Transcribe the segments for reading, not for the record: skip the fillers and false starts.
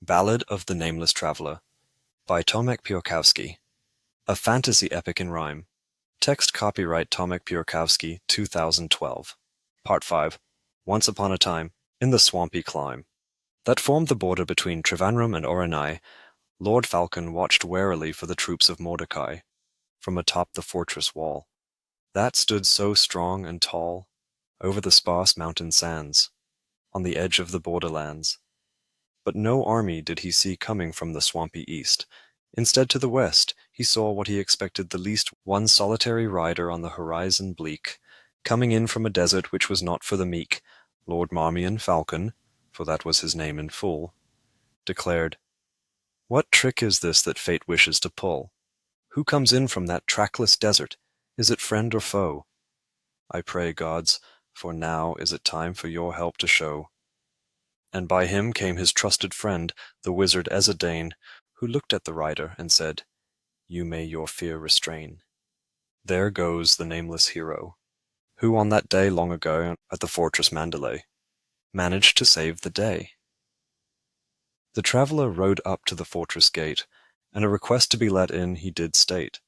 Ballad of the Nameless Traveler by Tomek Piorkowski. A fantasy epic in rhyme. Text copyright Tomek Piorkowski 2012. Part 5. Once upon a time, in the swampy clime that formed the border between Trevanrum and Orenai, Lord Falcon watched warily for the troops of Mordecai, from atop the fortress wall, that stood so strong and tall, over the sparse mountain sands, on the edge of the borderlands. But no army did he see coming from the swampy east. Instead, to the west, he saw what he expected the least one solitary rider on the horizon bleak, coming in from a desert which was not for the meek. Lord Marmion Falcon, for that was his name in full, declared, "What trick is this that fate wishes to pull? Who comes in from that trackless desert? Is it friend or foe? I pray, gods, for now is it time for your help to show." And by him came his trusted friend, the wizard Ezadane, who looked at the rider and said, "You may your fear restrain. There goes the nameless hero, who on that day long ago at the fortress Mandalay managed to save the day." The traveller rode up to the fortress gate, and a request to be let in he did state.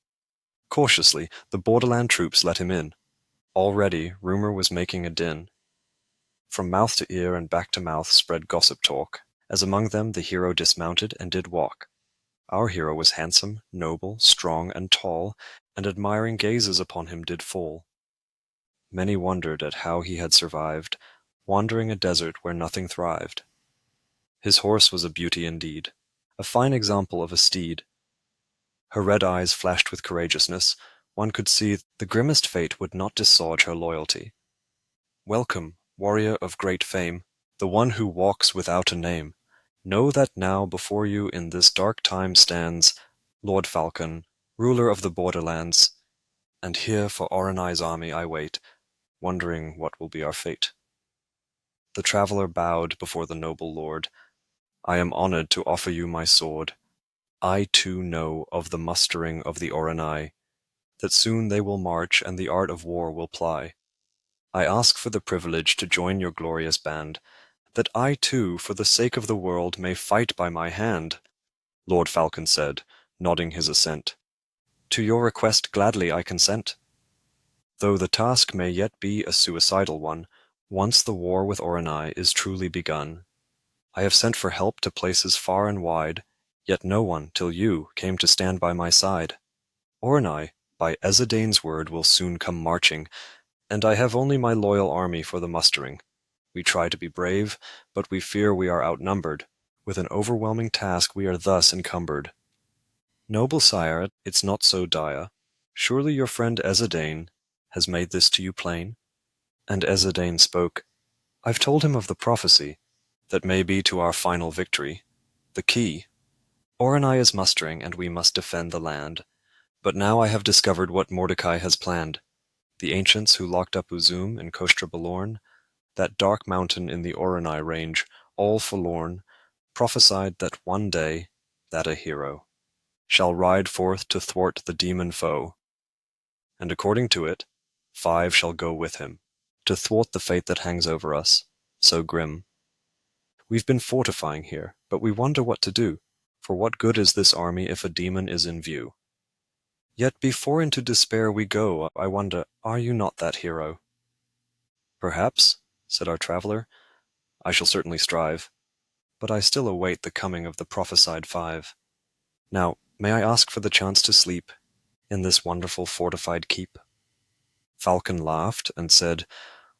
Cautiously the borderland troops let him in. Already rumour was making a din. From mouth to ear and back to mouth spread gossip talk, as among them the hero dismounted and did walk. Our hero was handsome, noble, strong, and tall, and admiring gazes upon him did fall. Many wondered at how he had survived, wandering a desert where nothing thrived. His horse was a beauty indeed, a fine example of a steed. Her red eyes flashed with courageousness. One could see the grimmest fate would not dislodge her loyalty. "Welcome, warrior of great fame, the one who walks without a name. Know that now before you in this dark time stands Lord Falcon, ruler of the borderlands, and here for Orenai's army I wait, wondering what will be our fate." The traveller bowed before the noble lord. "I am honoured to offer you my sword. I too know of the mustering of the Orenai, that soon they will march and the art of war will ply. I ask for the privilege to join your glorious band, that I too, for the sake of the world, may fight by my hand." Lord Falcon said, nodding his assent. "To your request gladly I consent. Though the task may yet be a suicidal one, once the war with Orenai is truly begun. I have sent for help to places far and wide, yet no one, till you, came to stand by my side. Orenai, by Ezadane's word, will soon come marching, and I have only my loyal army for the mustering. We try to be brave, but we fear we are outnumbered. With an overwhelming task we are thus encumbered. Noble sire, it's not so dire. Surely your friend Ezadane has made this to you plain?" And Ezadane spoke, "I've told him of the prophecy, that may be to our final victory, the key. Orenai is mustering, and we must defend the land. But now I have discovered what Mordecai has planned. The ancients who locked up Uzum in Kostra Balorn, that dark mountain in the Orenai range, all forlorn, prophesied that one day, that a hero shall ride forth to thwart the demon foe. And according to it, 5 shall go with him, to thwart the fate that hangs over us, so grim. We've been fortifying here, but we wonder what to do, for what good is this army if a demon is in view? Yet before into despair we go, I wonder, are you not that hero?" "Perhaps," said our traveller, "I shall certainly strive, but I still await the coming of the prophesied 5. Now, may I ask for the chance to sleep in this wonderful fortified keep?" Falcon laughed and said,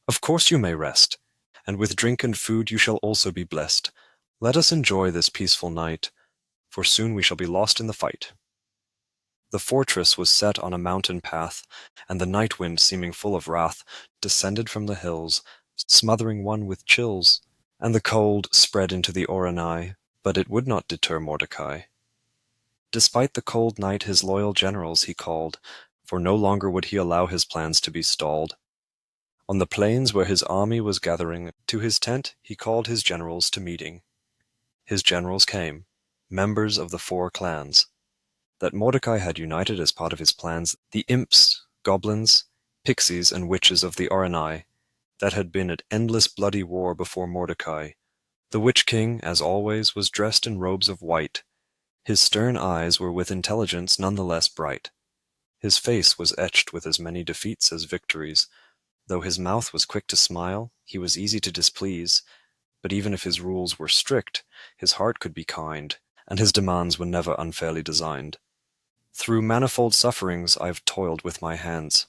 "Of course you may rest, and with drink and food you shall also be blessed. Let us enjoy this peaceful night, for soon we shall be lost in the fight." The fortress was set on a mountain path, and the night wind, seeming full of wrath, descended from the hills, smothering one with chills, and the cold spread into the Orenai, but it would not deter Mordecai. Despite the cold night his loyal generals he called, for no longer would he allow his plans to be stalled. On the plains where his army was gathering, to his tent he called his generals to meeting. His generals came, members of the 4 clans that Mordecai had united as part of his plans, the imps, goblins, pixies, and witches of the Orenai, that had been at endless bloody war before Mordecai, The Witch-King, as always, was dressed in robes of white. His stern eyes were with intelligence none the less bright. His face was etched with as many defeats as victories. Though his mouth was quick to smile, he was easy to displease. But even if his rules were strict, his heart could be kind, and his demands were never unfairly designed. Through manifold sufferings I've toiled with my hands.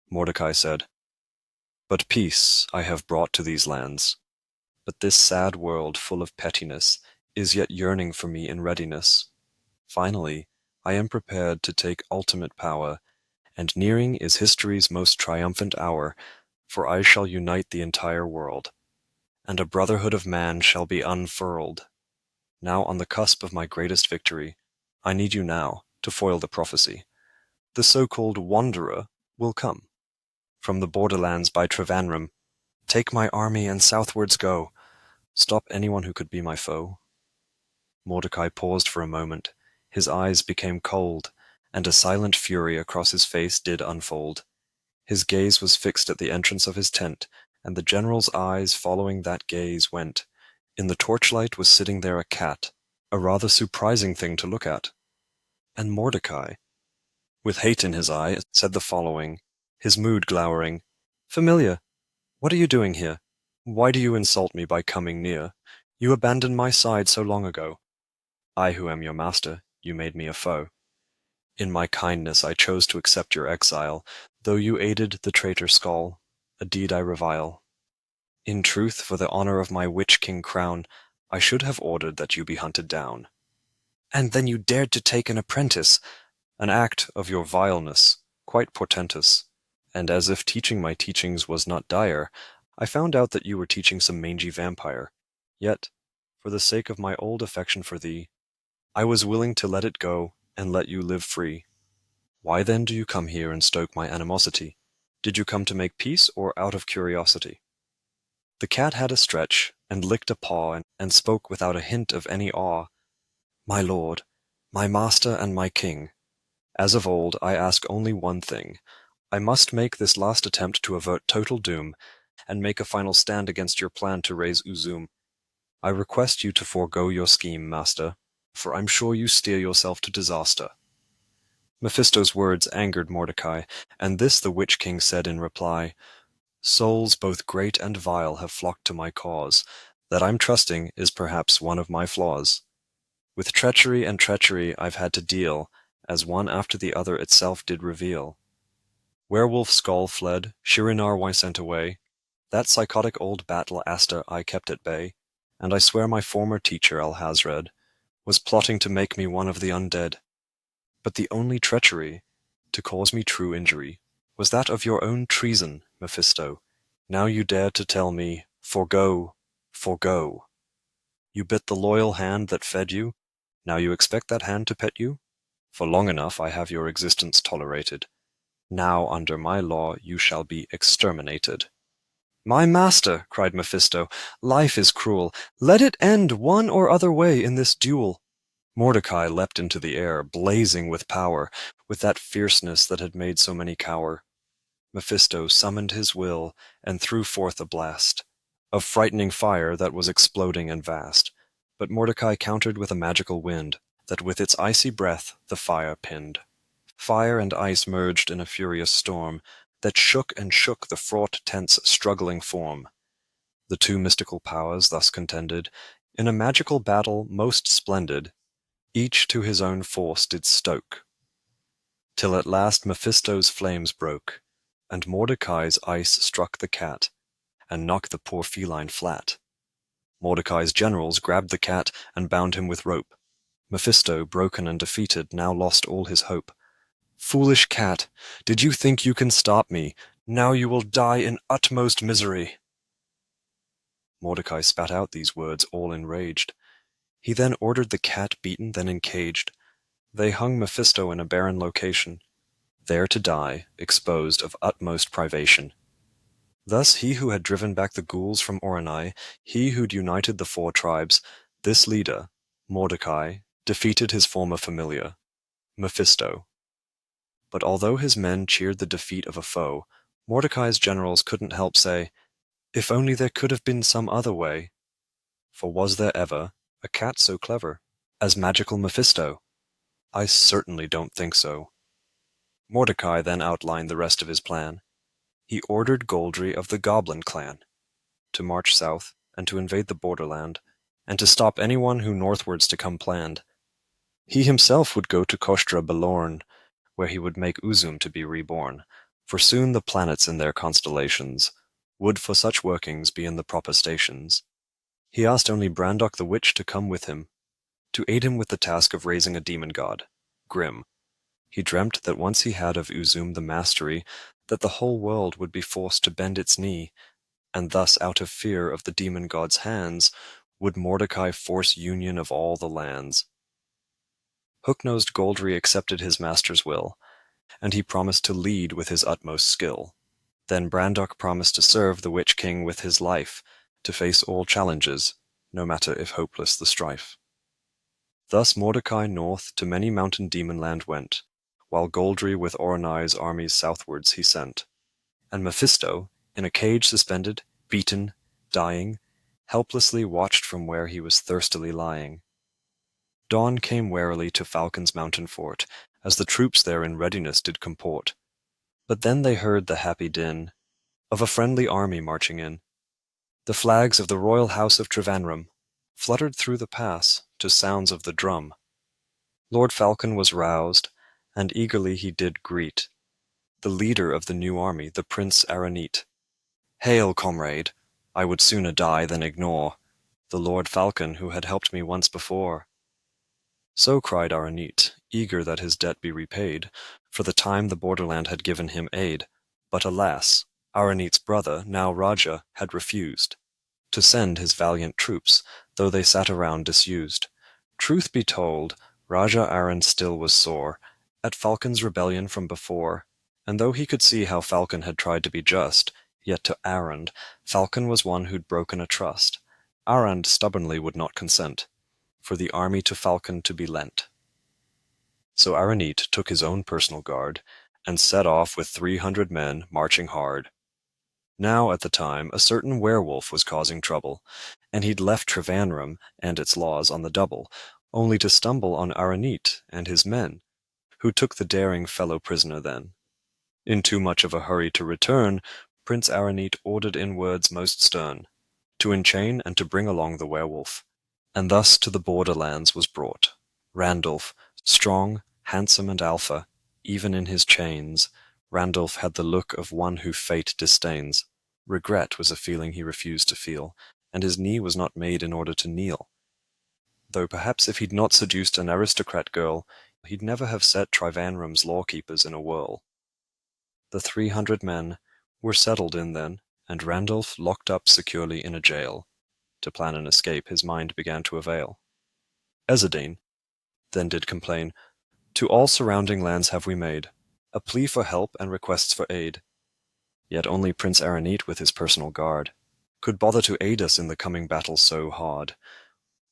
Mordecai said, But peace I have brought to these lands. But this sad world full of pettiness is yet yearning for me in readiness. Finally, I am prepared to take ultimate power, and nearing is history's most triumphant hour, for I shall unite the entire world, and a brotherhood of man shall be unfurled. Now on the cusp of my greatest victory, I need you now to foil the prophecy. The so-called wanderer will come from the borderlands by Trevanram. Take my army and southwards go. Stop anyone who could be my foe. Mordecai paused for a moment. His eyes became cold, and a silent fury across his face did unfold. His gaze was fixed at the entrance of his tent, and the general's eyes following that gaze went. In the torchlight was sitting there a cat, a rather surprising thing to look at. And Mordecai, with hate in his eye, said the following, his mood glowering, Familiar, what are you doing here? Why do you insult me by coming near? You abandoned my side so long ago. I who am your master, you made me a foe. In my kindness I chose to accept your exile, though you aided the traitor Skull, a deed I revile. In truth, for the honor of my witch-king crown, I should have ordered that you be hunted down. And then you dared to take an apprentice, an act of your vileness, quite portentous. And as if teaching my teachings was not dire, I found out that you were teaching some mangy vampire. Yet, for the sake of my old affection for thee, I was willing to let it go and let you live free. Why then do you come here and stoke my animosity? Did you come to make peace or out of curiosity? The cat had a stretch, and licked a paw, and spoke without a hint of any awe. My lord, my master and my king, as of old I ask only one thing. I must make this last attempt to avert total doom, and make a final stand against your plan to raise Uzum. I request you to forego your scheme, master, for I'm sure you steer yourself to disaster. Mephisto's words angered Mordecai, and this the Witch-King said in reply, Souls both great and vile have flocked to my cause. That I'm trusting is perhaps one of my flaws. With treachery and treachery I've had to deal, as one after the other itself did reveal. Werewolf Skull fled, Shirinar I sent away, that psychotic old battle Aster I kept at bay, and I swear my former teacher Alhazred was plotting to make me one of the undead. But the only treachery, to cause me true injury, was that of your own treason, Mephisto. Now you dare to tell me, forego, forego. You bit the loyal hand that fed you, now you expect that hand to pet you? For long enough I have your existence tolerated. Now under my law you shall be exterminated. My master, cried Mephisto, life is cruel. Let it end one or other way in this duel. Mordecai leapt into the air, blazing with power, with that fierceness that had made so many cower. Mephisto summoned his will, and threw forth a blast of frightening fire that was exploding and vast. But Mordecai countered with a magical wind, that with its icy breath the fire pinned. Fire and ice merged in a furious storm, that shook and shook the fraught tent's struggling form. The two mystical powers thus contended, in a magical battle most splendid, each to his own force did stoke, till at last Mephisto's flames broke, and Mordecai's ice struck the cat, and knocked the poor feline flat. Mordecai's generals grabbed the cat and bound him with rope. Mephisto, broken and defeated, now lost all his hope. Foolish cat, did you think you can stop me? Now you will die in utmost misery. Mordecai spat out these words, all enraged. He then ordered the cat beaten, then encaged. They hung Mephisto in a barren location, there to die, exposed of utmost privation. Thus he who had driven back the ghouls from Oronai, he who'd united the four tribes, this leader, Mordecai, defeated his former familiar, Mephisto. But although his men cheered the defeat of a foe, Mordecai's generals couldn't help say, If only there could have been some other way. For was there ever a cat so clever as magical Mephisto? I certainly don't think so. Mordecai then outlined the rest of his plan. He ordered Goldry of the Goblin clan to march south and to invade the borderland, and to stop anyone who northwards to come planned. He himself would go to Kostra Belorn, where he would make Uzum to be reborn, for soon the planets in their constellations would for such workings be in the proper stations. He asked only Brandok the Witch to come with him, to aid him with the task of raising a demon god, Grim. He dreamt that once he had of Uzum the mastery, that the whole world would be forced to bend its knee, and thus out of fear of the demon god's hands would Mordecai force union of all the lands. Hook-nosed Goldry accepted his master's will, and he promised to lead with his utmost skill. Then Brandok promised to serve the Witch King with his life, to face all challenges, no matter if hopeless the strife. Thus Mordecai north to many mountain demon land went, while Goldry with Oronai's armies southwards he sent. And Mephisto, in a cage suspended, beaten, dying, helplessly watched from where he was thirstily lying. Dawn came warily to Falcon's mountain fort, as the troops there in readiness did comport. But then they heard the happy din of a friendly army marching in. The flags of the royal house of Trevanram fluttered through the pass to sounds of the drum. Lord Falcon was roused, and eagerly he did greet the leader of the new army, the Prince Aranete. "Hail, comrade! I would sooner die than ignore the Lord Falcon who had helped me once before." So cried Aranete, eager that his debt be repaid, for the time the borderland had given him aid. But alas, Aranete's brother, now Raja, had refused to send his valiant troops, though they sat around disused. Truth be told, Raja Arand still was sore at Falcon's rebellion from before, and though he could see how Falcon had tried to be just, yet to Arand, Falcon was one who'd broken a trust. Arand stubbornly would not consent for the army to Falcon to be lent. So Aranete took his own personal guard, and set off with 300 men, marching hard. Now at the time a certain werewolf was causing trouble, and he'd left Trevanram and its laws on the double, only to stumble on Aranete and his men, who took the daring fellow prisoner then. In too much of a hurry to return, Prince Aranete ordered in words most stern, to enchain and to bring along the werewolf. And thus to the borderlands was brought Randolph, strong, handsome, and alpha, even in his chains. Randolph had the look of one who fate disdains. Regret was a feeling he refused to feel, and his knee was not made in order to kneel. Though perhaps if he'd not seduced an aristocrat girl, he'd never have set Trevanram's lawkeepers in a whirl. The 300 men were settled in then, and Randolph locked up securely in a jail. To plan an escape his mind began to avail. Ezadine then did complain, "To all surrounding lands have we made a plea for help and requests for aid. Yet only Prince Aranete with his personal guard could bother to aid us in the coming battle so hard.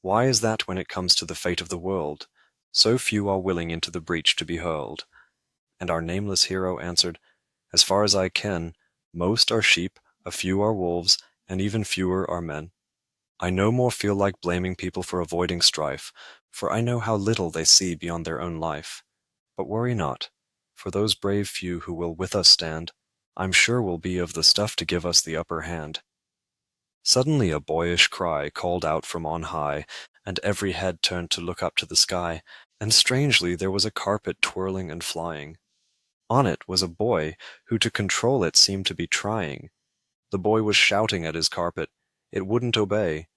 Why is that when it comes to the fate of the world, so few are willing into the breach to be hurled?" And our nameless hero answered, "As far as I ken, most are sheep, a few are wolves, and even fewer are men. I no more feel like blaming people for avoiding strife, for I know how little they see beyond their own life. But worry not, for those brave few who will with us stand, I'm sure will be of the stuff to give us the upper hand." Suddenly a boyish cry called out from on high, and every head turned to look up to the sky, and strangely there was a carpet twirling and flying. On it was a boy, who to control it seemed to be trying. The boy was shouting at his carpet. It wouldn't obey,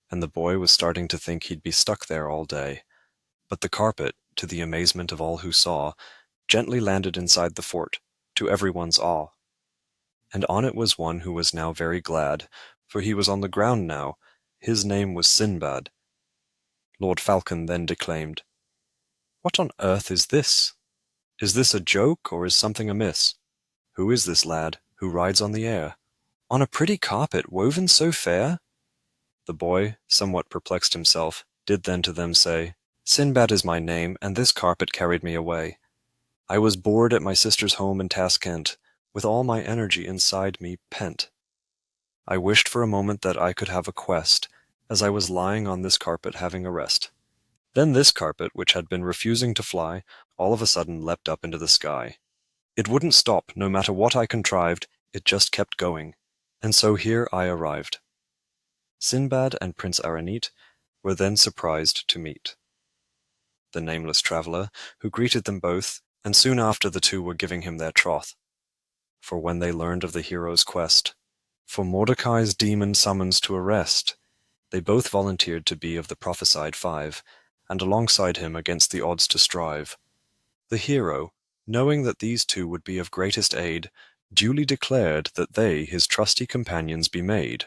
and the boy was starting to think he'd be stuck there all day. But the carpet, to the amazement of all who saw, gently landed inside the fort, to everyone's awe. And on it was one who was now very glad, for he was on the ground now. His name was Sinbad. Lord Falcon then declaimed, "What on earth is this? Is this a joke, or is something amiss? Who is this lad, who rides on the air, on a pretty carpet woven so fair?" The boy, somewhat perplexed himself, did then to them say, "Sinbad is my name, and this carpet carried me away. I was bored at my sister's home in Taskent, with all my energy inside me pent. I wished for a moment that I could have a quest, as I was lying on this carpet having a rest. Then this carpet, which had been refusing to fly, all of a sudden leapt up into the sky. It wouldn't stop, no matter what I contrived, it just kept going. And so here I arrived. Sinbad and Prince Aranite were then surprised to meet. The nameless traveller, who greeted them both, and soon after the two were giving him their troth. For when they learned of the hero's quest, for Mordecai's demon summons to arrest, they both volunteered to be of the prophesied 5, and alongside him against the odds to strive. The hero, knowing that these two would be of greatest aid, duly declared that they his trusty companions be made.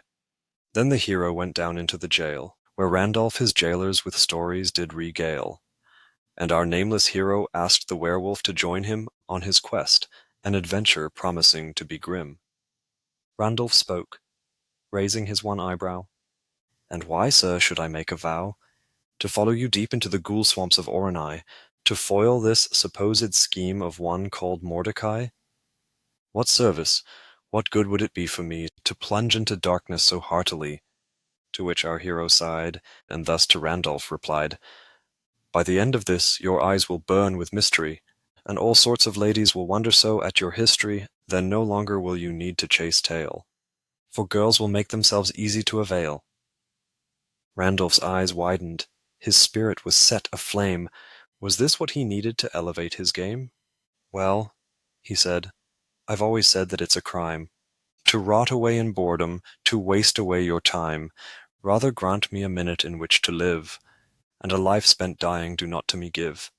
Then the hero went down into the jail, where Randolph his jailers with stories did regale. And our nameless hero asked the werewolf to join him on his quest, an adventure promising to be grim. Randolph spoke, raising his one eyebrow. "And why, sir, should I make a vow? To follow you deep into the ghoul swamps of Oronai, to foil this supposed scheme of one called Mordecai? What service, what good would it be for me to plunge into darkness so heartily?" To which our hero sighed, and thus to Randolph replied, "By the end of this your eyes will burn with mystery, and all sorts of ladies will wonder so at your history, then no longer will you need to chase tale, for girls will make themselves easy to avail." Randolph's eyes widened, his spirit was set aflame. Was this what he needed to elevate his game? "Well," he said, "I've always said that it's a crime to rot away in boredom, to waste away your time. Rather grant me a minute in which to live, and a life spent dying do not to me give.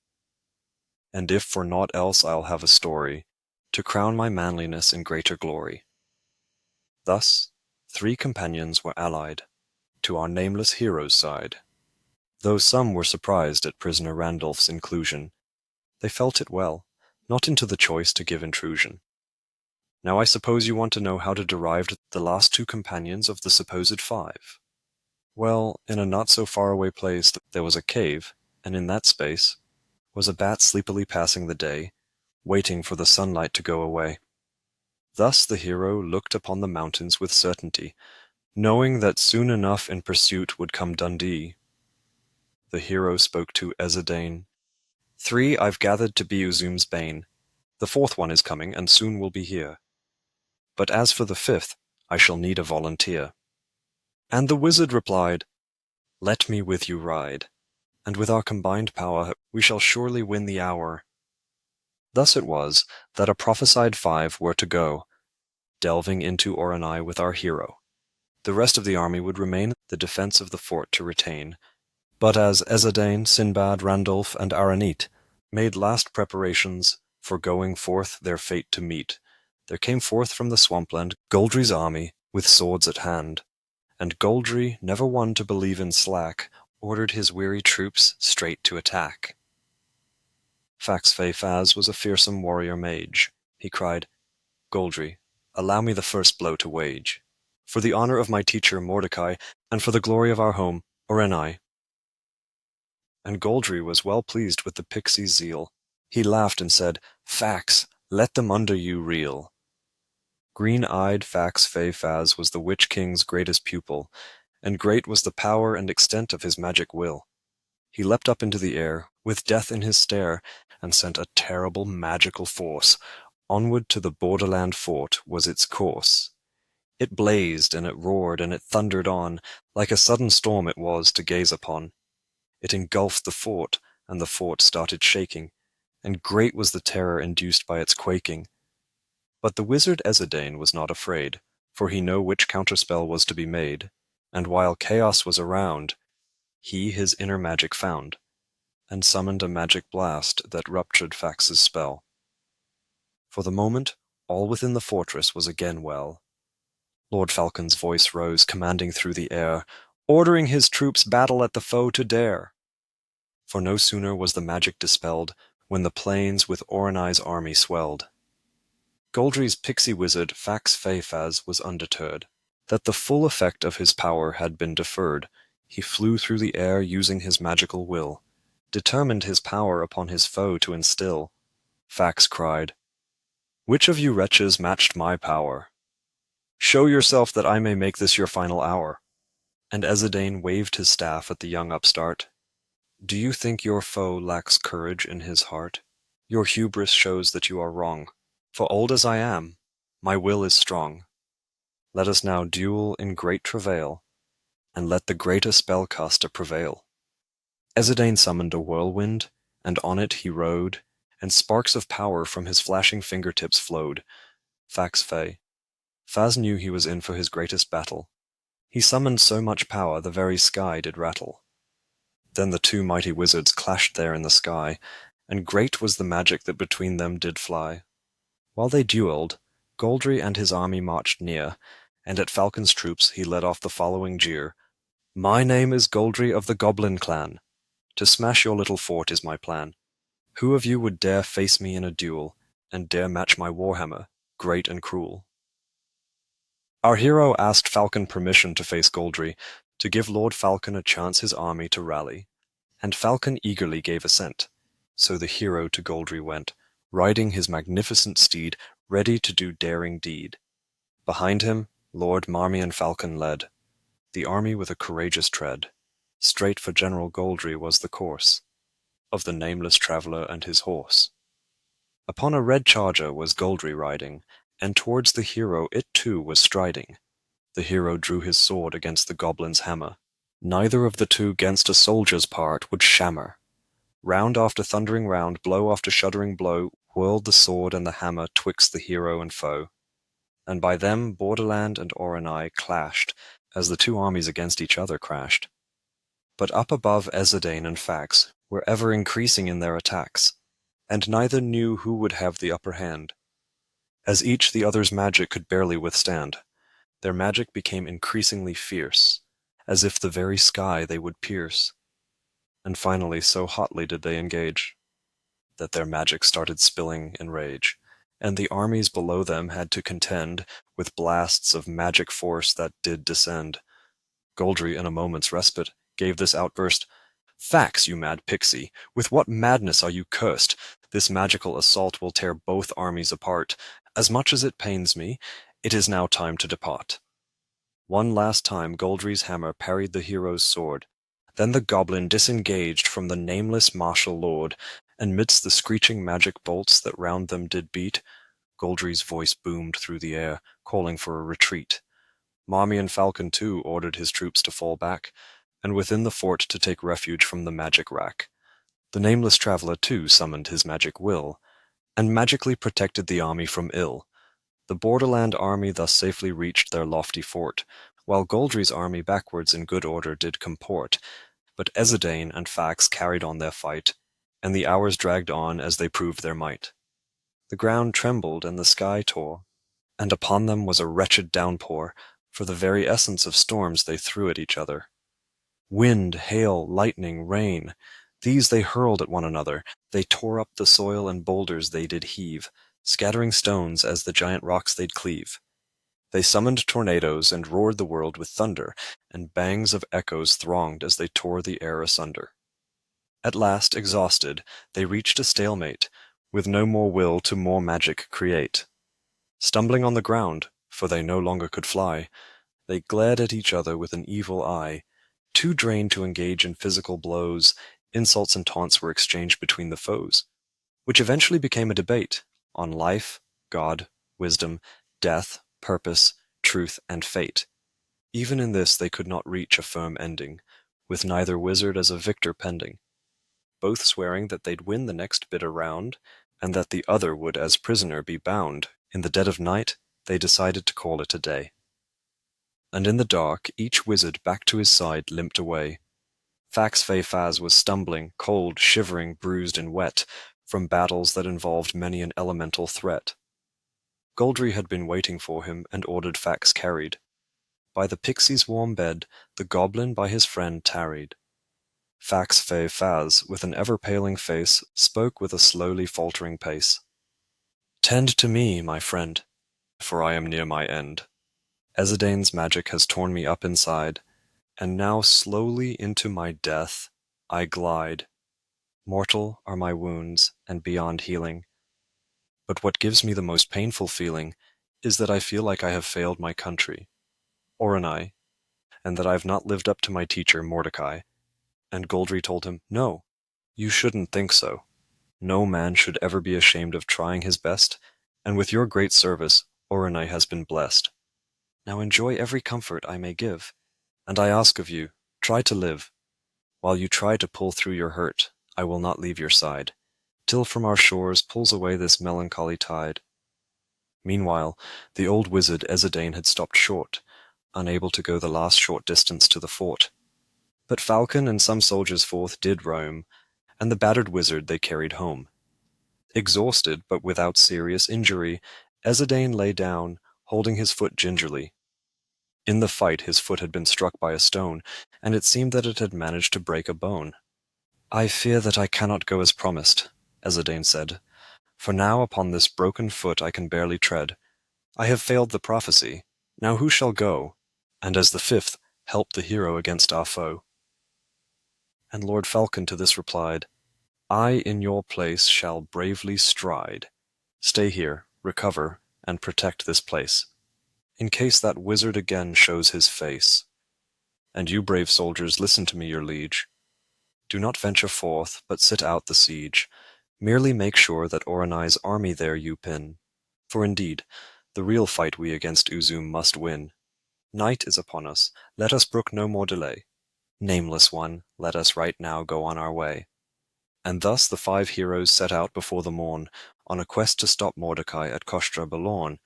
And if for naught else I'll have a story, to crown my manliness in greater glory." Thus 3 companions were allied to our nameless hero's side. Though some were surprised at prisoner Randolph's inclusion, they felt it well, not into the choice to give intrusion. Now I suppose you want to know how to derive the last 2 companions of the supposed 5. Well, in a not so far away place there was a cave, and in that space was a bat sleepily passing the day, waiting for the sunlight to go away. Thus the hero looked upon the mountains with certainty, knowing that soon enough in pursuit would come Dundee. The hero spoke to Ezadane. "3 I've gathered to be Uzum's bane. The 4th one is coming, and soon will be here. But as for the 5th, I shall need a volunteer." And the wizard replied, "Let me with you ride, and with our combined power we shall surely win the hour." Thus it was that a prophesied 5 were to go, delving into Oronai with our hero. The rest of the army would remain the defense of the fort to retain. But as Ezadane, Sinbad, Randolph, and Aranite made last preparations for going forth their fate to meet, there came forth from the swampland Goldry's army with swords at hand. And Goldry, never one to believe in slack, ordered his weary troops straight to attack. Fax Fei Faz was a fearsome warrior mage. He cried, "Goldry, allow me the first blow to wage, for the honor of my teacher Mordecai, and for the glory of our home, Orenai." And Goldry was well pleased with the pixie's zeal. He laughed and said, "Fax, let them under you reel." Green-eyed Fax Fei Faz was the Witch King's greatest pupil, and great was the power and extent of his magic will. He leapt up into the air, with death in his stare, and sent a terrible magical force. Onward to the borderland fort was its course. It blazed, and it roared, and it thundered on, like a sudden storm it was to gaze upon. It engulfed the fort, and the fort started shaking, and great was the terror induced by its quaking. But the wizard Ezadane was not afraid, for he knew which counterspell was to be made, and while chaos was around, he his inner magic found, and summoned a magic blast that ruptured Fax's spell. For the moment, all within the fortress was again well. Lord Falcon's voice rose, commanding through the air, ordering his troops battle at the foe to dare. For no sooner was the magic dispelled, when the plains with Oronai's army swelled. Goldry's pixie wizard Fax Fei Faz was undeterred. That the full effect of his power had been deferred, he flew through the air using his magical will, determined his power upon his foe to instill. Fax cried, "Which of you wretches matched my power? Show yourself that I may make this your final hour." And Ezedane waved his staff at the young upstart. Do you think your foe lacks courage in his heart? Your hubris shows that you are wrong. For old as I am, my will is strong. Let us now duel in great travail, and let the greatest spellcaster prevail. Ezedane summoned a whirlwind, and on it he rode, and sparks of power from his flashing fingertips flowed. Fax Fey. Faz knew he was in for his greatest battle. He summoned so much power the very sky did rattle. Then the two mighty wizards clashed there in the sky, and great was the magic that between them did fly. While they duelled, Goldry and his army marched near, and at Falcon's troops he led off the following jeer. My name is Goldry of the Goblin clan. To smash your little fort is my plan. Who of you would dare face me in a duel, and dare match my warhammer, great and cruel? Our hero asked Falcon permission to face Goldry, to give Lord Falcon a chance his army to rally, and Falcon eagerly gave assent. So the hero to Goldry went, riding his magnificent steed, ready to do daring deed. Behind him, Lord Marmion Falcon led the army with a courageous tread. Straight for General Goldry was the course of the nameless traveller and his horse. Upon a red charger was Goldry riding, and towards the hero it too was striding. The hero drew his sword against the goblin's hammer. Neither of the two 'gainst a soldier's part would shammer. Round after thundering round, blow after shuddering blow, whirled the sword and the hammer twixt the hero and foe. And by them Borderland and Orenai clashed, as the two armies against each other crashed. But up above Ezedane and Fax were ever increasing in their attacks, and neither knew who would have the upper hand. As each the other's magic could barely withstand, their magic became increasingly fierce, as if the very sky they would pierce. And finally so hotly did they engage, that their magic started spilling in rage, and the armies below them had to contend with blasts of magic force that did descend. Goldry, in a moment's respite, gave this outburst. Fax, you mad pixie, with what madness are you cursed? This magical assault will tear both armies apart. As much as it pains me, it is now time to depart. One last time Goldry's hammer parried the hero's sword. Then the goblin disengaged from the nameless martial lord, and midst the screeching magic bolts that round them did beat, Goldry's voice boomed through the air, calling for a retreat. Marmion Falcon too ordered his troops to fall back, and within the fort to take refuge from the magic rack. The nameless traveller too summoned his magic will, and magically protected the army from ill. The Borderland army thus safely reached their lofty fort, while Goldry's army backwards in good order did comport. But Ezedane and Fax carried on their fight, and the hours dragged on as they proved their might. The ground trembled and the sky tore, and upon them was a wretched downpour, for the very essence of storms they threw at each other. Wind, hail, lightning, rain, these they hurled at one another. They tore up the soil and boulders they did heave, scattering stones as the giant rocks they'd cleave. They summoned tornadoes and roared the world with thunder, and bangs of echoes thronged as they tore the air asunder. At last, exhausted, they reached a stalemate, with no more will to more magic create. Stumbling on the ground, for they no longer could fly, they glared at each other with an evil eye. Too drained to engage in physical blows, insults and taunts were exchanged between the foes, which eventually became a debate on life, God, wisdom, death, purpose, truth, and fate. Even in this they could not reach a firm ending, with neither wizard as a victor pending, both swearing that they'd win the next bitter round, and that the other would as prisoner be bound. In the dead of night, they decided to call it a day. And in the dark, each wizard back to his side limped away. Fax Fey Faz was stumbling, cold, shivering, bruised, and wet, from battles that involved many an elemental threat. Goldry had been waiting for him, and ordered Fax carried. By the pixie's warm bed, the goblin by his friend tarried. Fax Fey Faz, with an ever-paling face, spoke with a slowly faltering pace. Tend to me, my friend, for I am near my end. Ezedane's magic has torn me up inside, and now slowly into my death I glide. Mortal are my wounds, and beyond healing. But what gives me the most painful feeling is that I feel like I have failed my country, Orenai, and that I have not lived up to my teacher Mordecai. And Goldry told him, No, you shouldn't think so. No man should ever be ashamed of trying his best, and with your great service Oronai has been blessed. Now enjoy every comfort I may give, and I ask of you, try to live. While you try to pull through your hurt, I will not leave your side, till from our shores pulls away this melancholy tide. Meanwhile, the old wizard Ezadane had stopped short, unable to go the last short distance to the fort. But Falcon and some soldiers forth did roam, and the battered wizard they carried home. Exhausted, but without serious injury, Ezadane lay down, holding his foot gingerly. In the fight his foot had been struck by a stone, and it seemed that it had managed to break a bone. I fear that I cannot go as promised, Ezadane said, for now upon this broken foot I can barely tread. I have failed the prophecy. Now who shall go, and as the fifth, help the hero against our foe? And Lord Falcon to this replied, I in your place shall bravely stride. Stay here, recover, and protect this place, in case that wizard again shows his face. And you brave soldiers, listen to me, your liege. Do not venture forth, but sit out the siege. Merely make sure that Oronai's army there you pin. For indeed, the real fight we against Uzum must win. Night is upon us, let us brook no more delay. Nameless one, let us right now go on our way. And thus the 5 heroes set out before the morn, on a quest to stop Mordecai at Kostra Balorn,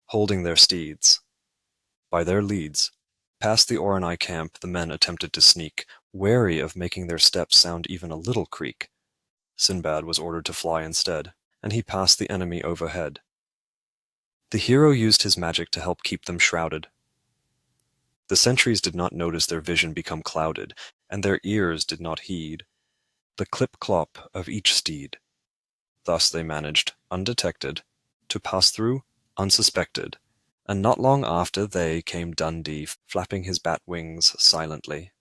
holding their steeds. By their leads, past the Oronai camp the men attempted to sneak, wary of making their steps sound even a little creak. Sinbad was ordered to fly instead, and he passed the enemy overhead. The hero used his magic to help keep them shrouded. The sentries did not notice their vision become clouded, and their ears did not heed the clip-clop of each steed. Thus they managed, undetected, to pass through, unsuspected, and not long after they came Dundee, flapping his bat wings silently.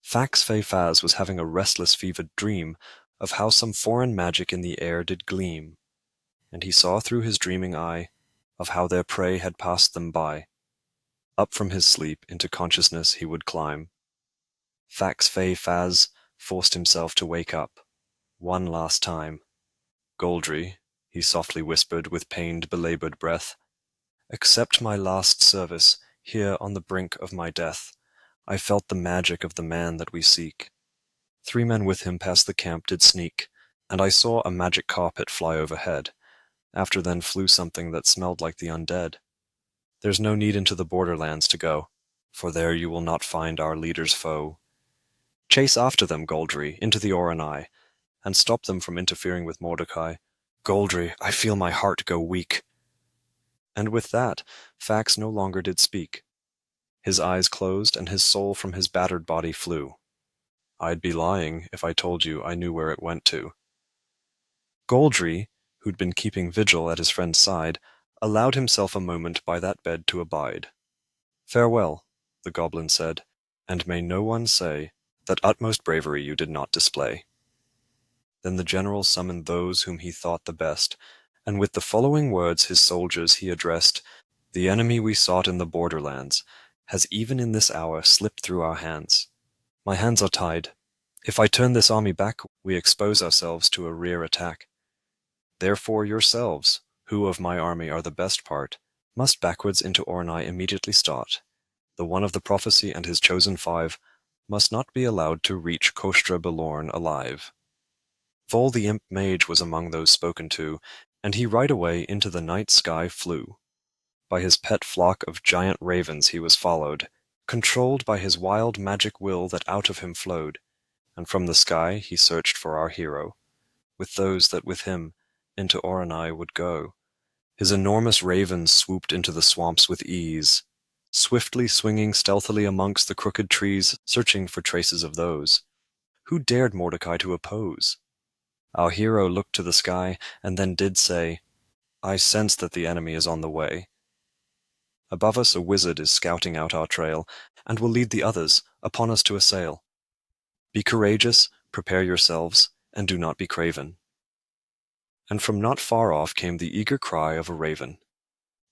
Fax Fay Faz was having a restless fevered dream of how some foreign magic in the air did gleam, and he saw through his dreaming eye of how their prey had passed them by. Up from his sleep into consciousness he would climb. Fax Fay Faz forced himself to wake up, one last time. Goldry, he softly whispered with pained, belabored breath, accept my last service, here on the brink of my death. I felt the magic of the man that we seek. 3 men with him past the camp did sneak, and I saw a magic carpet fly overhead. After then flew something that smelled like the undead. There's no need into the borderlands to go, for there you will not find our leader's foe. Chase after them, Goldry, into the Oronai, and stop them from interfering with Mordecai. Goldry, I feel my heart go weak. And with that, Fax no longer did speak. His eyes closed, and his soul from his battered body flew. I'd be lying if I told you I knew where it went to. Goldry, who'd been keeping vigil at his friend's side, allowed himself a moment by that bed to abide. Farewell, the goblin said, and may no one say that utmost bravery you did not display. Then the general summoned those whom he thought the best, and with the following words his soldiers he addressed, the enemy we sought in the borderlands has even in this hour slipped through our hands. My hands are tied. If I turn this army back, we expose ourselves to a rear attack. Therefore yourselves, who of my army are the best part, must backwards into Oronai immediately start. The one of the prophecy and his chosen 5 must not be allowed to reach Kostra Balorn alive. Vol the imp mage was among those spoken to, and he right away into the night sky flew. By his pet flock of giant ravens he was followed, controlled by his wild magic will that out of him flowed, and from the sky he searched for our hero, with those that with him into Oronai would go. His enormous ravens swooped into the swamps with ease, swiftly swinging stealthily amongst the crooked trees, searching for traces of those. Who dared Mordecai to oppose? Our hero looked to the sky, and then did say, I sense that the enemy is on the way. Above us a wizard is scouting out our trail, and will lead the others upon us to assail. Be courageous, prepare yourselves, and do not be craven. And from not far off came the eager cry of a raven.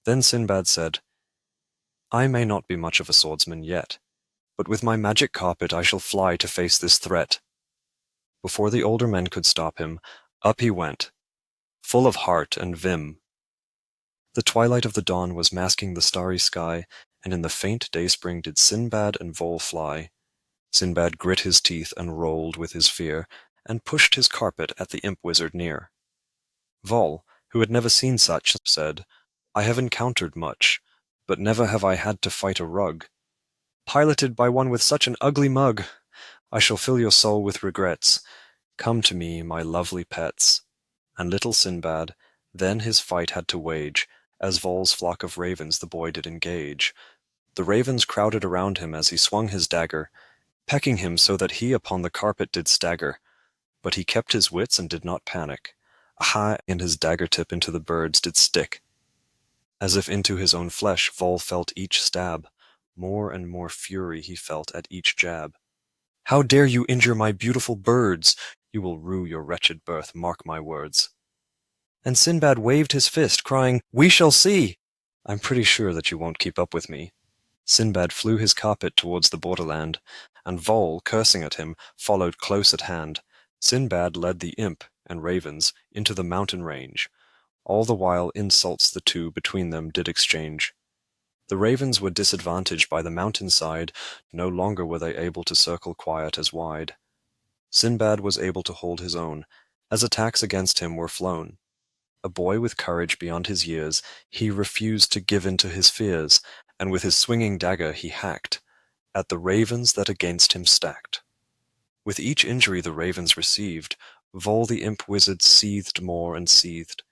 Then Sinbad said, I may not be much of a swordsman yet, but with my magic carpet I shall fly to face this threat." Before the older men could stop him, up he went, full of heart and vim. The twilight of the dawn was masking the starry sky, and in the faint dayspring did Sinbad and Vol fly. Sinbad grit his teeth and rolled with his fear, and pushed his carpet at the imp wizard near. Vol, who had never seen such, said, "I have encountered much, but never have I had to fight a rug. Piloted by one with such an ugly mug! I shall fill your soul with regrets. Come to me, my lovely pets." And little Sinbad then his fight had to wage, as Vol's flock of ravens the boy did engage. The ravens crowded around him as he swung his dagger, pecking him so that he upon the carpet did stagger. But he kept his wits and did not panic. Aha! And his dagger tip into the birds did stick. As if into his own flesh Vol felt each stab. More and more fury he felt at each jab. "How dare you injure my beautiful birds? You will rue your wretched birth, mark my words." And Sinbad waved his fist, crying, "We shall see! I'm pretty sure that you won't keep up with me." Sinbad flew his carpet towards the borderland, and Vol, cursing at him, followed close at hand. Sinbad led the imp and ravens into the mountain range. All the while insults the two between them did exchange. The ravens were disadvantaged by the mountain side, no longer were they able to circle quiet as wide. Sinbad was able to hold his own, as attacks against him were flown. A boy with courage beyond his years, he refused to give in to his fears, and with his swinging dagger he hacked at the ravens that against him stacked. With each injury the ravens received, Vol the imp wizard seethed more and seethed,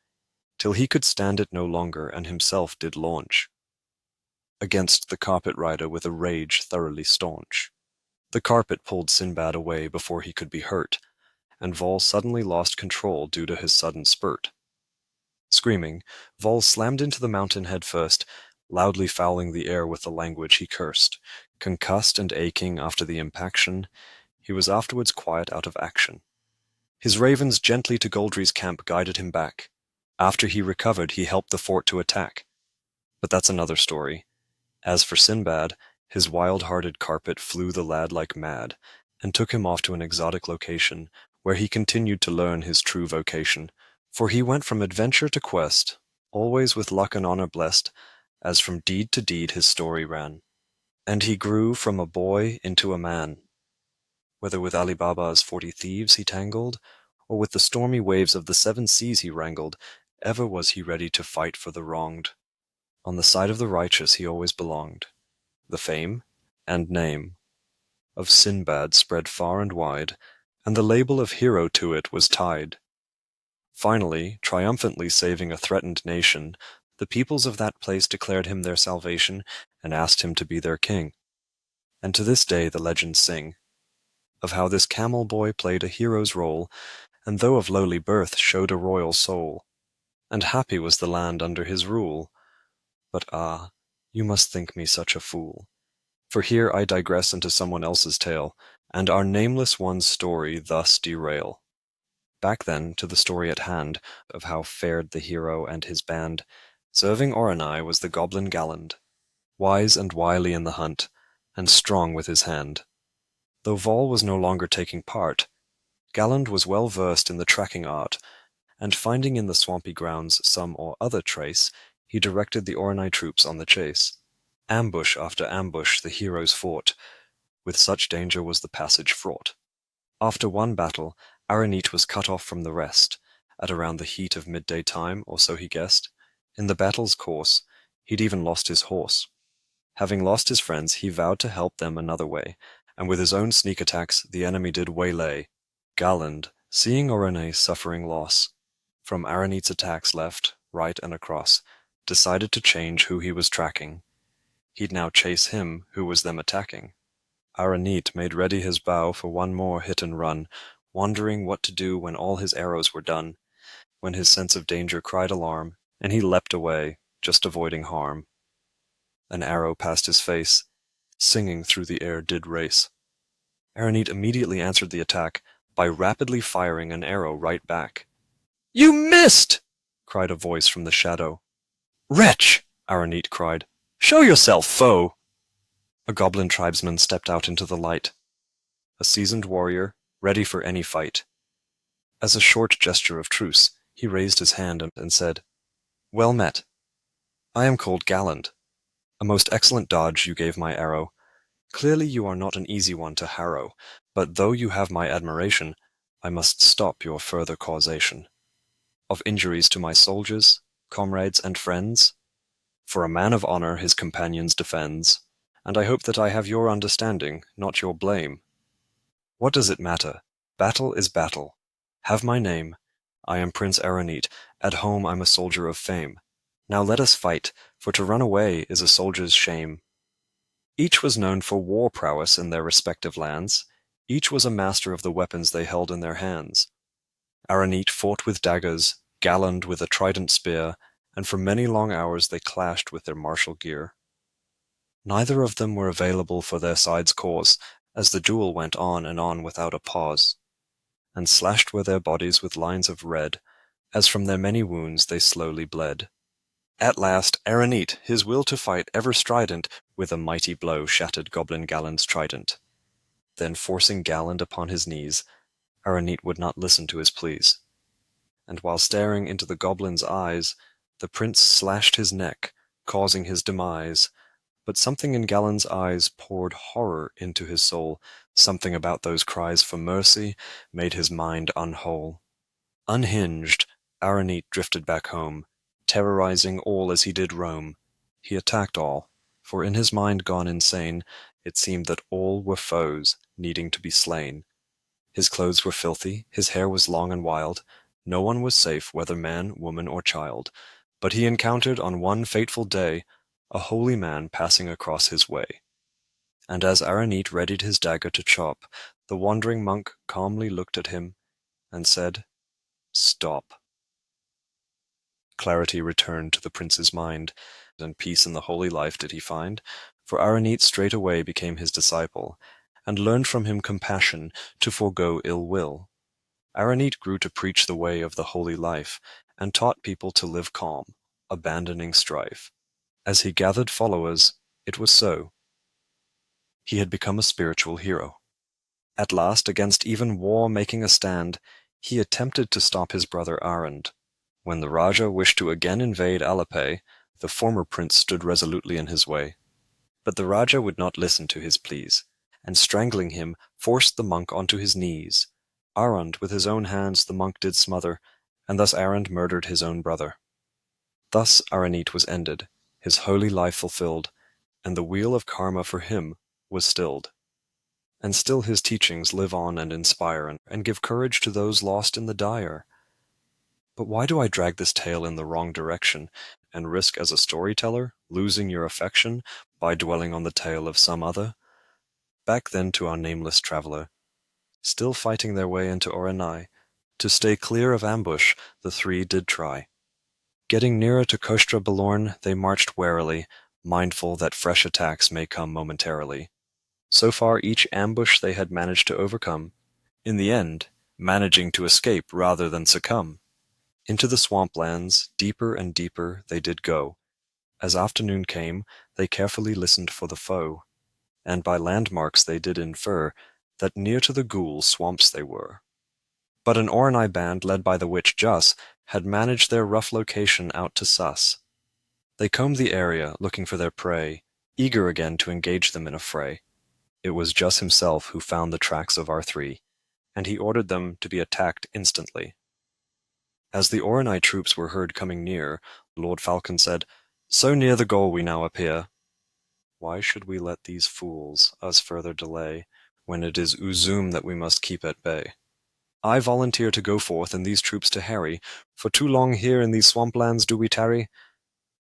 till he could stand it no longer, and himself did launch against the carpet rider with a rage thoroughly staunch. The carpet pulled Sinbad away before he could be hurt, and Vol suddenly lost control due to his sudden spurt. Screaming, Vol slammed into the mountain head first, loudly fouling the air with the language he cursed. Concussed and aching after the impaction, he was afterwards quiet out of action. His ravens gently to Goldry's camp guided him back. After he recovered, he helped the fort to attack. But that's another story. As for Sinbad, his wild-hearted carpet flew the lad like mad, and took him off to an exotic location, where he continued to learn his true vocation. For he went from adventure to quest, always with luck and honor blessed, as from deed to deed his story ran. And he grew from a boy into a man. Whether with Ali Baba's 40 thieves he tangled, or with the stormy waves of the 7 seas he wrangled, ever was he ready to fight for the wronged. On the side of the righteous he always belonged. The fame and name of Sinbad spread far and wide, and the label of hero to it was tied. Finally, triumphantly saving a threatened nation, the peoples of that place declared him their salvation and asked him to be their king. And to this day the legends sing of how this camel boy played a hero's role, and though of lowly birth showed a royal soul. And happy was the land under his rule. But ah, you must think me such a fool, for here I digress into someone else's tale, and our nameless one's story thus derail. Back then to the story at hand, of how fared the hero and his band. Serving Oronai was the goblin Galland, wise and wily in the hunt, and strong with his hand. Though Vol was no longer taking part, Galland was well versed in the tracking art, and finding in the swampy grounds some or other trace, he directed the Oronai troops on the chase. Ambush after ambush the heroes fought, with such danger was the passage fraught. After one battle, Aranete was cut off from the rest, at around the heat of midday time, or so he guessed. In the battle's course, he'd even lost his horse. Having lost his friends, he vowed to help them another way, and with his own sneak attacks the enemy did waylay. Galland, seeing Oronai suffering loss, from Aranete's attacks left, right and across, decided to change who he was tracking. He'd now chase him who was them attacking. Aranete made ready his bow for one more hit and run, wondering what to do when all his arrows were done, when his sense of danger cried alarm, and he leapt away, just avoiding harm. An arrow past his face, singing through the air did race. Aranete immediately answered the attack by rapidly firing an arrow right back. "You missed!" cried a voice from the shadow. "Wretch!" Aranete cried. "Show yourself, foe!" A goblin tribesman stepped out into the light, a seasoned warrior, ready for any fight. As a short gesture of truce, he raised his hand and said, "Well met. I am called Galland. A most excellent dodge you gave my arrow. Clearly you are not an easy one to harrow, but though you have my admiration, I must stop your further causation of injuries to my soldiers, comrades, and friends. For a man of honor his companions defends, and I hope that I have your understanding, not your blame. What does it matter? Battle is battle. Have my name. I am Prince Aranete. At home I'm a soldier of fame. Now let us fight, for to run away is a soldier's shame." Each was known for war prowess in their respective lands. Each was a master of the weapons they held in their hands. Aranete fought with daggers, Galland with a trident spear, and for many long hours they clashed with their martial gear. Neither of them were available for their side's cause, as the duel went on and on without a pause. And slashed were their bodies with lines of red, as from their many wounds they slowly bled. At last Aranete, his will to fight ever strident, with a mighty blow shattered Goblin Galland's trident. Then forcing Galland upon his knees, Aranete would not listen to his pleas. And while staring into the goblin's eyes, the prince slashed his neck, causing his demise. But something in Galland's eyes poured horror into his soul. Something about those cries for mercy made his mind unwhole. Unhinged, Aranete drifted back home, terrorizing all as he did roam. He attacked all, for in his mind gone insane, it seemed that all were foes, needing to be slain. His clothes were filthy, his hair was long and wild. No one was safe, whether man, woman, or child. But he encountered on one fateful day a holy man passing across his way. And as Aranete readied his dagger to chop, the wandering monk calmly looked at him and said, "Stop." Clarity returned to the prince's mind, and peace in the holy life did he find, for Aranete straightway became his disciple, and learned from him compassion to forego ill will. Aranete grew to preach the way of the holy life, and taught people to live calm, abandoning strife. As he gathered followers, it was so. He had become a spiritual hero. At last, against even war making a stand, he attempted to stop his brother Arand. When the Raja wished to again invade Alapay, the former prince stood resolutely in his way. But the Raja would not listen to his pleas, and strangling him, forced the monk onto his knees. Arand with his own hands the monk did smother, and thus Arand murdered his own brother. Thus Aranete was ended, his holy life fulfilled, and the wheel of karma for him was stilled. And still his teachings live on and inspire, and give courage to those lost in the dire. But why do I drag this tale in the wrong direction, and risk as a storyteller losing your affection by dwelling on the tale of some other? Back then to our nameless traveler, still fighting their way into Orenai. To stay clear of ambush, the three did try. Getting nearer to Kostra Balorn, they marched warily, mindful that fresh attacks may come momentarily. So far each ambush they had managed to overcome, in the end, managing to escape rather than succumb. Into the swamplands, deeper and deeper, they did go. As afternoon came, they carefully listened for the foe, and by landmarks they did infer that near to the ghoul swamps they were. But an Orenai band led by the witch Juss had managed their rough location out to suss. They combed the area, looking for their prey, eager again to engage them in a fray. It was Juss himself who found the tracks of our three, and he ordered them to be attacked instantly. As the Orenai troops were heard coming near, Lord Falcon said, "So near the goal we now appear. Why should we let these fools us further delay, when it is Uzum that we must keep at bay? I volunteer to go forth and these troops to harry, for too long here in these swamplands do we tarry.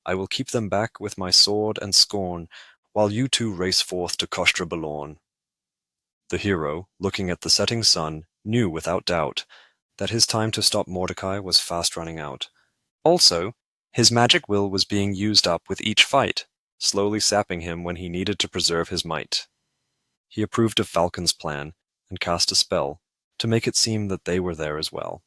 I will keep them back with my sword and scorn, while you two race forth to Kostra Balorn." The hero, looking at the setting sun, knew without doubt that his time to stop Mordecai was fast running out. Also, his magic will was being used up with each fight, slowly sapping him when he needed to preserve his might. He approved of Falcon's plan, and cast a spell, to make it seem that they were there as well.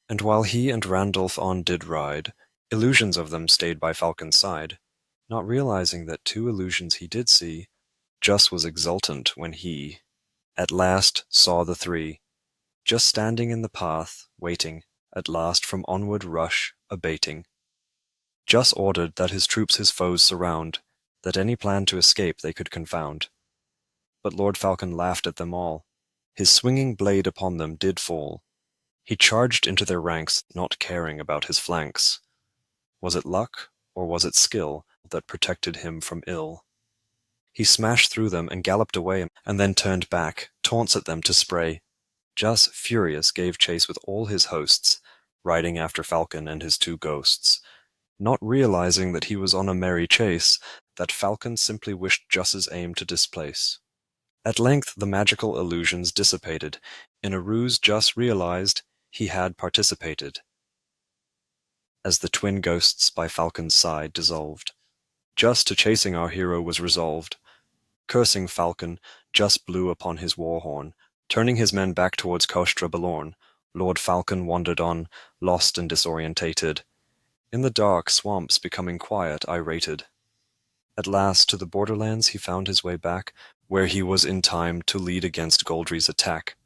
And while he and Randolph on did ride, illusions of them stayed by Falcon's side, not realizing that two illusions he did see Just was exultant when he, at last, saw the three, just standing in the path, waiting, at last from onward rush abating. Just ordered that his troops his foes surround, that any plan to escape they could confound. But Lord Falcon laughed at them all. His swinging blade upon them did fall. He charged into their ranks, not caring about his flanks. Was it luck, or was it skill, that protected him from ill? He smashed through them and galloped away, and then turned back, taunts at them to spray. Just furious gave chase with all his hosts, riding after Falcon and his two ghosts, not realizing that he was on a merry chase, that Falcon simply wished Just's aim to displace. At length the magical illusions dissipated. In a ruse Just realized he had participated, as the twin ghosts by Falcon's side dissolved. Just to chasing our hero was resolved. Cursing Falcon, Just blew upon his war horn. Turning his men back towards Kostra Belorn, Lord Falcon wandered on, lost and disorientated. In the dark swamps becoming quiet, irated. At last to the borderlands he found his way back, where he was in time to lead against Goldry's attack.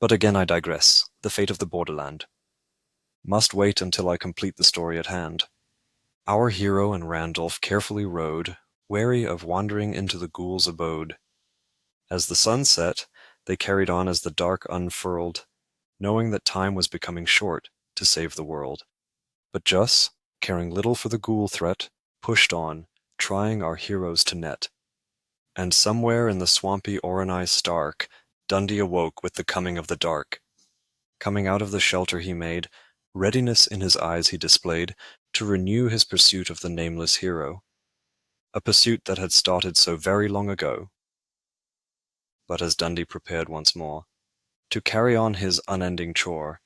But again I digress. The fate of the borderland must wait until I complete the story at hand. Our hero and Randolph carefully rode, wary of wandering into the ghoul's abode. As the sun set, they carried on as the dark unfurled, knowing that time was becoming short to save the world. But Just, caring little for the ghoul threat, pushed on, trying our heroes to net. And somewhere in the swampy Oronai stark, Dundee awoke with the coming of the dark. Coming out of the shelter he made, readiness in his eyes he displayed to renew his pursuit of the nameless hero, a pursuit that had started so very long ago. But as Dundee prepared once more to carry on his unending chore,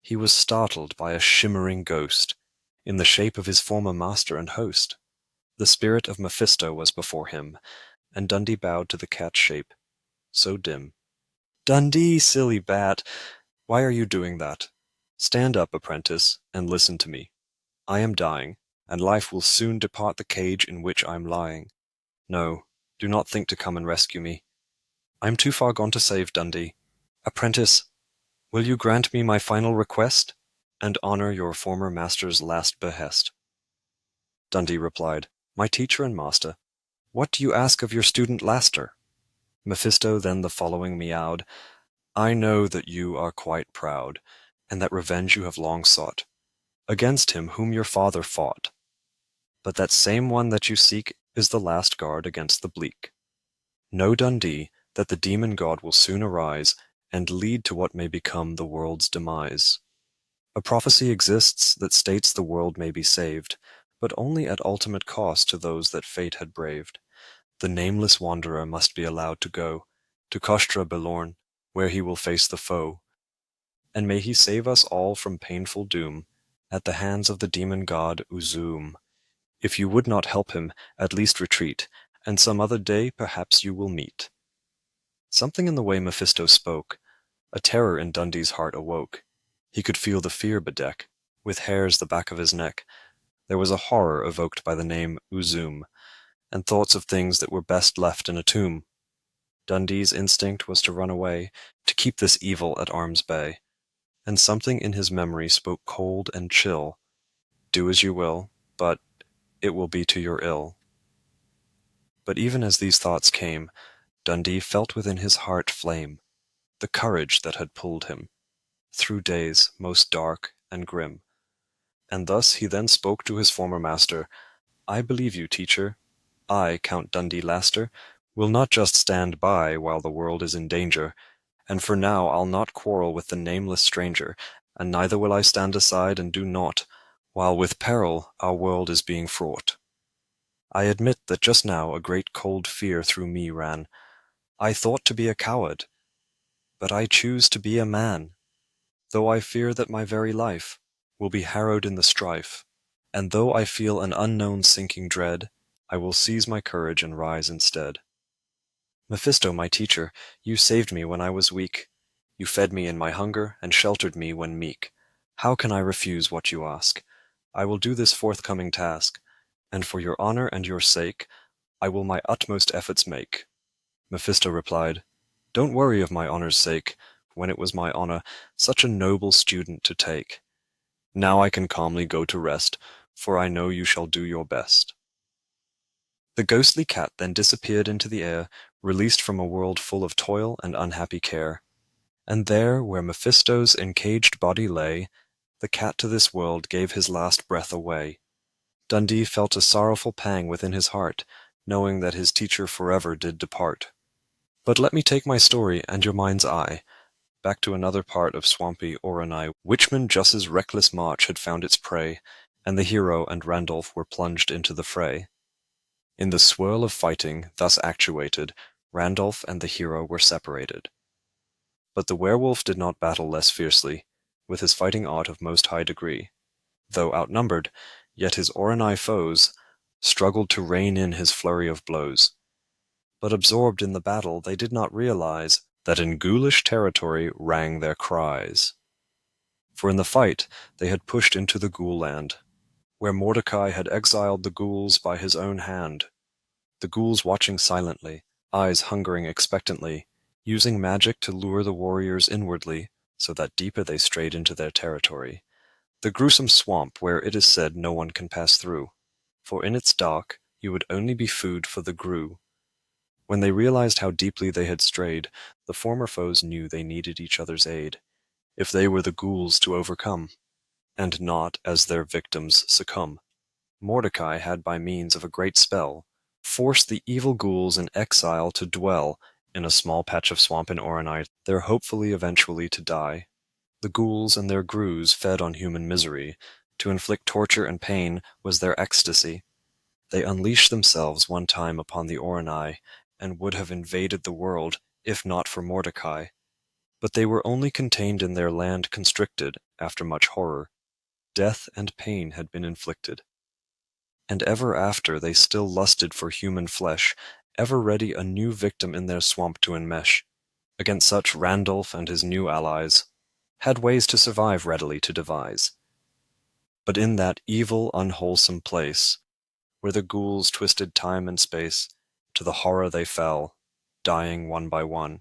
he was startled by a shimmering ghost, in the shape of his former master and host. The spirit of Mephisto was before him, and Dundee bowed to the cat's shape, so dim. "Dundee, silly bat! Why are you doing that? Stand up, apprentice, and listen to me. I am dying, and life will soon depart the cage in which I'm lying. No, do not think to come and rescue me. I'm too far gone to save, Dundee. Apprentice, will you grant me my final request, and honor your former master's last behest?" Dundee replied, "My teacher and master, what do you ask of your student Laster?" Mephisto then the following meowed, "I know that you are quite proud, and that revenge you have long sought, against him whom your father fought. But that same one that you seek is the last guard against the bleak. Know, Dundee, that the demon god will soon arise, and lead to what may become the world's demise. A prophecy exists that states the world may be saved, but only at ultimate cost to those that fate had braved. The nameless wanderer must be allowed to go to Kostra Belorn, where he will face the foe. And may he save us all from painful doom at the hands of the demon god Uzum. If you would not help him, at least retreat, and some other day perhaps you will meet." Something in the way Mephisto spoke, a terror in Dundee's heart awoke. He could feel the fear bedeck, with hairs the back of his neck. There was a horror evoked by the name Uzum, and thoughts of things that were best left in a tomb. Dundee's instinct was to run away, to keep this evil at arm's bay. And something in his memory spoke cold and chill. "Do as you will, but it will be to your ill." But even as these thoughts came, Dundee felt within his heart flame, the courage that had pulled him through days most dark and grim. And thus he then spoke to his former master, "I believe you, teacher. I, Count Dundee Laster, will not just stand by while the world is in danger, and for now I'll not quarrel with the nameless stranger, and neither will I stand aside and do naught, while with peril our world is being fraught. I admit that just now a great cold fear through me ran. I thought to be a coward, but I choose to be a man, though I fear that my very life will be harrowed in the strife, and though I feel an unknown sinking dread, I will seize my courage and rise instead. Mephisto, my teacher, you saved me when I was weak. You fed me in my hunger and sheltered me when meek. How can I refuse what you ask? I will do this forthcoming task, and for your honor and your sake, I will my utmost efforts make. Mephisto replied, "Don't worry of my honor's sake, when it was my honor such a noble student to take. Now I can calmly go to rest, for I know you shall do your best." The ghostly cat then disappeared into the air, released from a world full of toil and unhappy care. And there, where Mephisto's encaged body lay, the cat to this world gave his last breath away. Dundee felt a sorrowful pang within his heart, knowing that his teacher forever did depart. But let me take my story and your mind's eye back to another part of swampy Oronie. Witchman Juss's reckless march had found its prey, and the hero and Randolph were plunged into the fray. In the swirl of fighting, thus actuated, Randolph and the hero were separated. But the werewolf did not battle less fiercely, with his fighting art of most high degree. Though outnumbered, yet his Oronie foes struggled to rein in his flurry of blows. But absorbed in the battle, they did not realize that in ghoulish territory rang their cries. For in the fight they had pushed into the ghoul land, where Mordecai had exiled the ghouls by his own hand, the ghouls watching silently, eyes hungering expectantly, using magic to lure the warriors inwardly, so that deeper they strayed into their territory. The gruesome swamp where it is said no one can pass through, for in its dark you would only be food for the grue. When they realized how deeply they had strayed, the former foes knew they needed each other's aid, if they were the ghouls to overcome, and not, as their victims, succumb. Mordecai had by means of a great spell forced the evil ghouls in exile to dwell in a small patch of swamp in Oronie, there hopefully eventually to die. The ghouls and their grues fed on human misery. To inflict torture and pain was their ecstasy. They unleashed themselves one time upon the Oronie, and would have invaded the world, if not for Mordecai. But they were only contained in their land constricted, after much horror. Death and pain had been inflicted. And ever after they still lusted for human flesh, ever ready a new victim in their swamp to enmesh. Against such Randolph and his new allies had ways to survive readily to devise. But in that evil, unwholesome place, where the ghouls twisted time and space, to the horror they fell, dying one by one.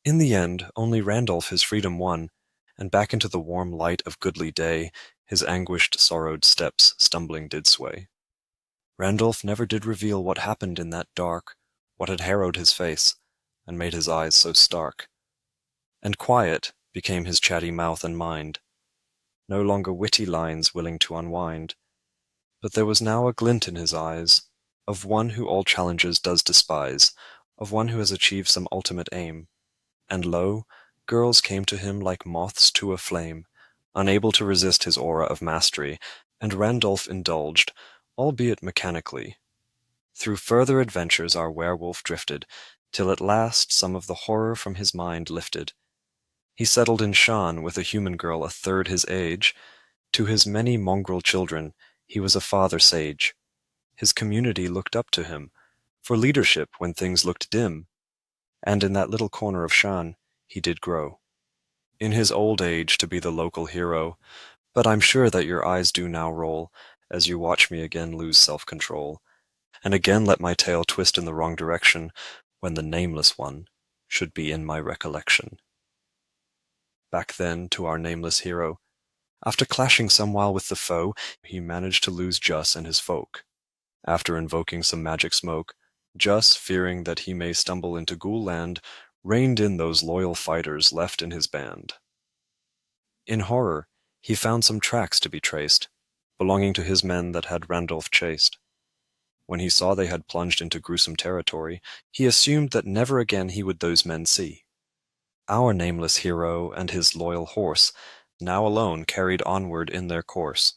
In the end, only Randolph his freedom won, and back into the warm light of goodly day, his anguished, sorrowed steps stumbling did sway. Randolph never did reveal what happened in that dark, what had harrowed his face, and made his eyes so stark. And quiet became his chatty mouth and mind, no longer witty lines willing to unwind. But there was now a glint in his eyes, of one who all challenges does despise, of one who has achieved some ultimate aim. And lo, girls came to him like moths to a flame, unable to resist his aura of mastery, and Randolph indulged, albeit mechanically. Through further adventures our werewolf drifted, till at last some of the horror from his mind lifted. He settled in Shan with a human girl a third his age. To his many mongrel children he was a father sage. His community looked up to him for leadership when things looked dim, and in that little corner of Shan he did grow. In his old age to be the local hero, but I'm sure that your eyes do now roll as you watch me again lose self-control, and again let my tale twist in the wrong direction when the nameless one should be in my recollection. Back then to our nameless hero. After clashing some while with the foe, he managed to lose Juss and his folk. After invoking some magic smoke, Juss, fearing that he may stumble into ghoul land, reined in those loyal fighters left in his band. In horror, he found some tracks to be traced, belonging to his men that had Randolph chased. When he saw they had plunged into gruesome territory, he assumed that never again he would those men see. Our nameless hero and his loyal horse now alone carried onward in their course.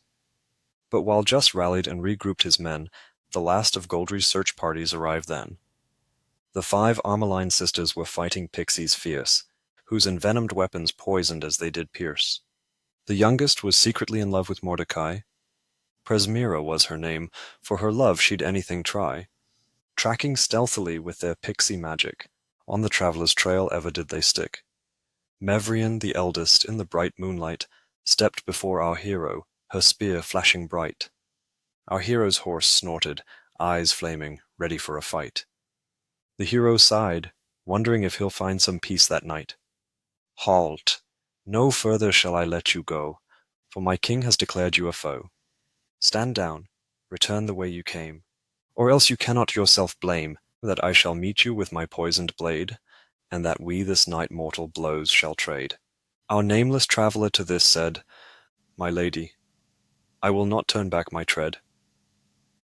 But while Juss rallied and regrouped his men, the last of Goldry's search parties arrived then. The 5 Armaline sisters were fighting pixies fierce, whose envenomed weapons poisoned as they did pierce. The youngest was secretly in love with Mordecai. Presmira was her name, for her love she'd anything try. Tracking stealthily with their pixie magic, on the traveler's trail ever did they stick. Mevrian, the eldest, in the bright moonlight, stepped before our hero, her spear flashing bright. Our hero's horse snorted, eyes flaming, ready for a fight. The hero sighed, wondering if he'll find some peace that night. Halt! No further shall I let you go, for my king has declared you a foe. Stand down, return the way you came, or else you cannot yourself blame that I shall meet you with my poisoned blade, and that we this night mortal blows shall trade. Our nameless traveller to this said, My lady, I will not turn back my tread.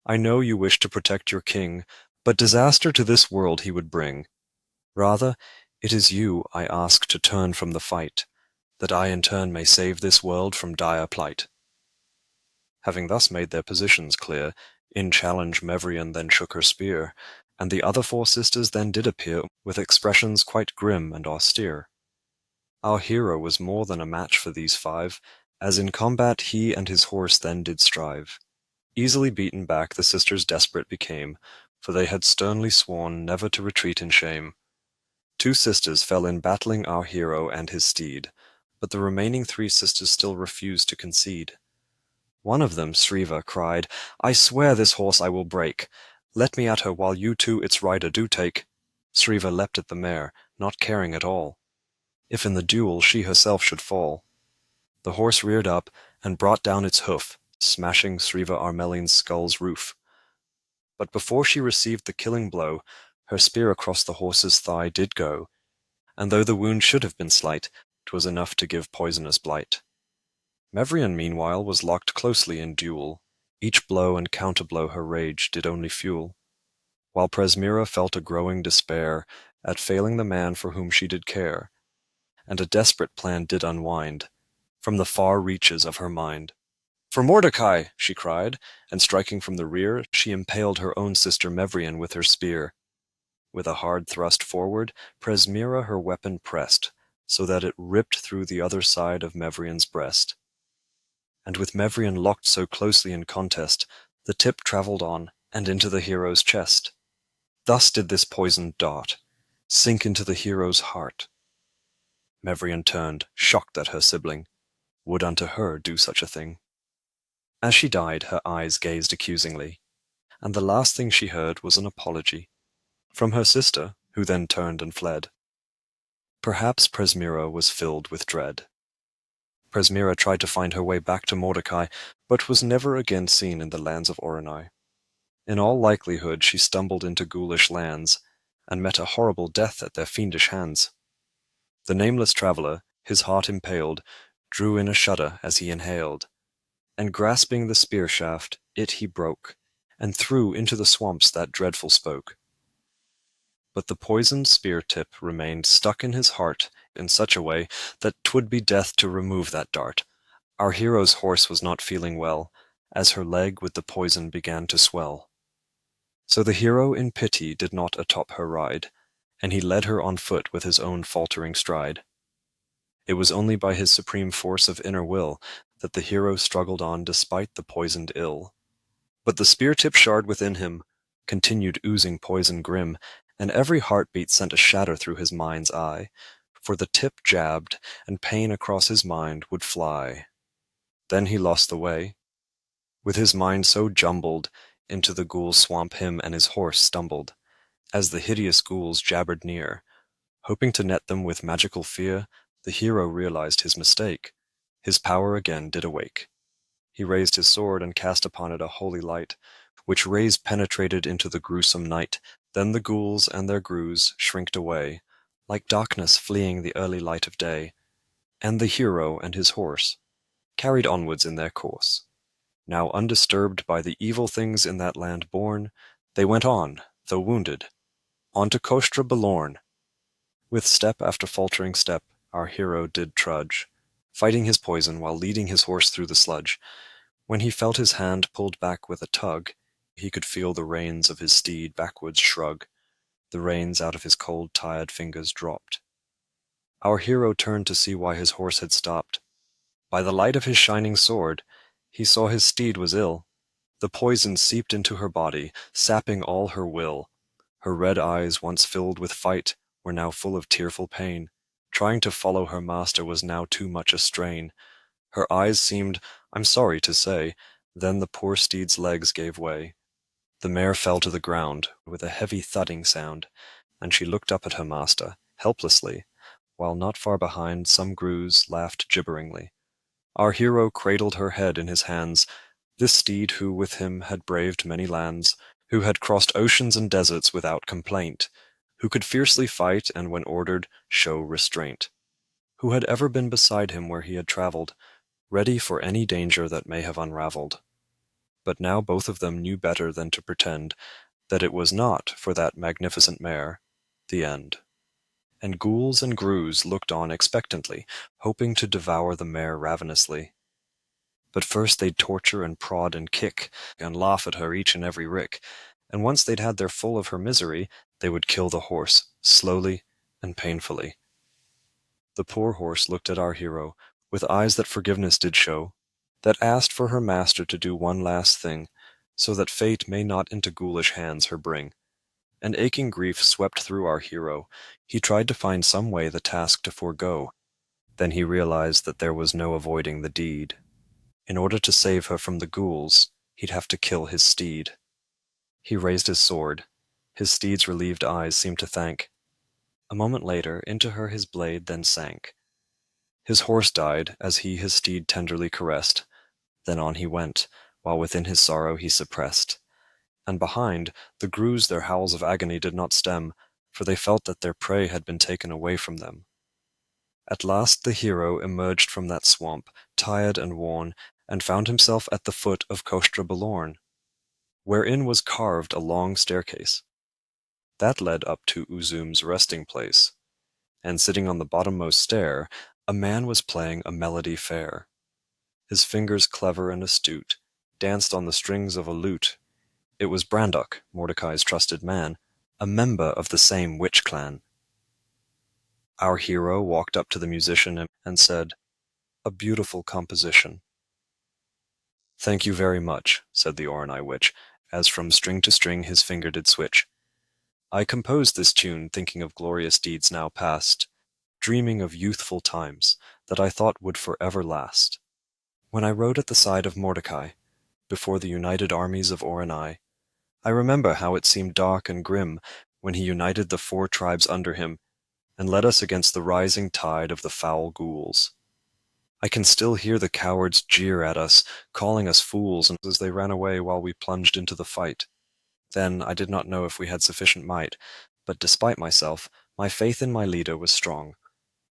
I know you wish to protect your king, but disaster to this world he would bring. Rather, it is you I ask to turn from the fight, that I in turn may save this world from dire plight. Having thus made their positions clear, in challenge Mevrian then shook her spear, and the other four sisters then did appear with expressions quite grim and austere. Our hero was more than a match for these five, as in combat he and his horse then did strive. Easily beaten back the sisters desperate became, for they had sternly sworn never to retreat in shame. Two sisters fell in battling our hero and his steed, but the remaining three sisters still refused to concede. One of them, Sriva, cried, I swear this horse I will break. Let me at her while you two its rider do take. Sriva leapt at the mare, not caring at all, if in the duel she herself should fall. The horse reared up, and brought down its hoof, smashing Sriva Armeline's skull's roof. But before she received the killing blow, her spear across the horse's thigh did go, and though the wound should have been slight, 'twas enough to give poisonous blight. Mevrian meanwhile was locked closely in duel, each blow and counterblow her rage did only fuel, while Presmira felt a growing despair at failing the man for whom she did care, and a desperate plan did unwind from the far reaches of her mind. For Mordecai! She cried, and striking from the rear, she impaled her own sister Mevrian with her spear. With a hard thrust forward, Presmira her weapon pressed, so that it ripped through the other side of Mevrian's breast. And with Mevrian locked so closely in contest, the tip travelled on, and into the hero's chest. Thus did this poisoned dart sink into the hero's heart. Mevrian turned, shocked that her sibling would unto her do such a thing. As she died, her eyes gazed accusingly, and the last thing she heard was an apology from her sister, who then turned and fled. Perhaps Presmira was filled with dread. Presmira tried to find her way back to Mordecai, but was never again seen in the lands of Oronai. In all likelihood she stumbled into ghoulish lands, and met a horrible death at their fiendish hands. The nameless traveller, his heart impaled, drew in a shudder as he inhaled, and grasping the spear shaft, it he broke, and threw into the swamps that dreadful spoke. But the poisoned spear tip remained stuck in his heart in such a way that 'twould be death to remove that dart. Our hero's horse was not feeling well, as her leg with the poison began to swell. So the hero in pity did not atop her ride, and he led her on foot with his own faltering stride. It was only by his supreme force of inner will that the hero struggled on despite the poisoned ill. But the spear-tip shard within him continued oozing poison grim, and every heartbeat sent a shatter through his mind's eye, for the tip jabbed, and pain across his mind would fly. Then he lost the way. With his mind so jumbled, into the ghoul swamp him and his horse stumbled, as the hideous ghouls jabbered near. Hoping to net them with magical fear, the hero realized his mistake. His power again did awake. He raised his sword and cast upon it a holy light, which rays penetrated into the gruesome night. Then the ghouls and their grooves shrinked away, like darkness fleeing the early light of day, and the hero and his horse carried onwards in their course. Now undisturbed by the evil things in that land born, they went on, though wounded, on to Kostra Belorn. With step after faltering step, our hero did trudge, fighting his poison while leading his horse through the sludge. When he felt his hand pulled back with a tug, he could feel the reins of his steed backwards shrug. The reins out of his cold, tired fingers dropped. Our hero turned to see why his horse had stopped. By the light of his shining sword, he saw his steed was ill. The poison seeped into her body, sapping all her will. Her red eyes, once filled with fight, were now full of tearful pain. Trying to follow her master was now too much a strain. Her eyes seemed, I'm sorry to say, then the poor steed's legs gave way. The mare fell to the ground with a heavy thudding sound, and she looked up at her master, helplessly, while not far behind some grooves laughed gibberingly. Our hero cradled her head in his hands, this steed who with him had braved many lands, who had crossed oceans and deserts without complaint, who could fiercely fight and when ordered show restraint, who had ever been beside him where he had travelled, ready for any danger that may have unravelled. But now both of them knew better than to pretend that it was not for that magnificent mare the end. And ghouls and grooves looked on expectantly, hoping to devour the mare ravenously. But first they'd torture and prod and kick, and laugh at her each and every rick, and once they'd had their full of her misery, they would kill the horse, slowly and painfully. The poor horse looked at our hero, with eyes that forgiveness did show, that asked for her master to do one last thing, so that fate may not into ghoulish hands her bring. And aching grief swept through our hero. He tried to find some way the task to forego. Then he realized that there was no avoiding the deed. In order to save her from the ghouls, he'd have to kill his steed. He raised his sword. His steed's relieved eyes seemed to thank. A moment later, into her his blade then sank. His horse died, as he his steed tenderly caressed. Then on he went, while within his sorrow he suppressed. And behind, the grooves their howls of agony did not stem, for they felt that their prey had been taken away from them. At last the hero emerged from that swamp, tired and worn, and found himself at the foot of Kostra Balorn, wherein was carved a long staircase. That led up to Uzum's resting place, and sitting on the bottommost stair, a man was playing a melody fair. His fingers clever and astute danced on the strings of a lute. It was Brandok, Mordecai's trusted man, a member of the same witch clan. Our hero walked up to the musician and said, "A beautiful composition." "Thank you very much," said the Oronai witch, as from string to string his finger did switch. "I composed this tune thinking of glorious deeds now past, dreaming of youthful times that I thought would forever last. When I rode at the side of Mordecai, before the united armies of Oronai, I remember how it seemed dark and grim when he united the 4 tribes under him and led us against the rising tide of the foul ghouls. I can still hear the cowards jeer at us, calling us fools as they ran away while we plunged into the fight. Then I did not know if we had sufficient might, but despite myself, my faith in my leader was strong.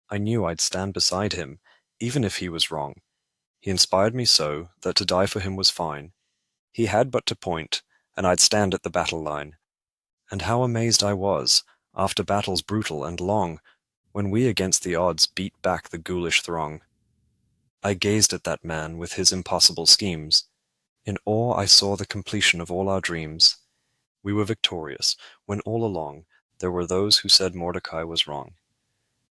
I knew I'd stand beside him, even if he was wrong. He inspired me so that to die for him was fine. He had but to point, and I'd stand at the battle line. And how amazed I was, after battles brutal and long, when we against the odds beat back the ghoulish throng. I gazed at that man with his impossible schemes. In awe I saw the completion of all our dreams. We were victorious, when all along there were those who said Mordecai was wrong.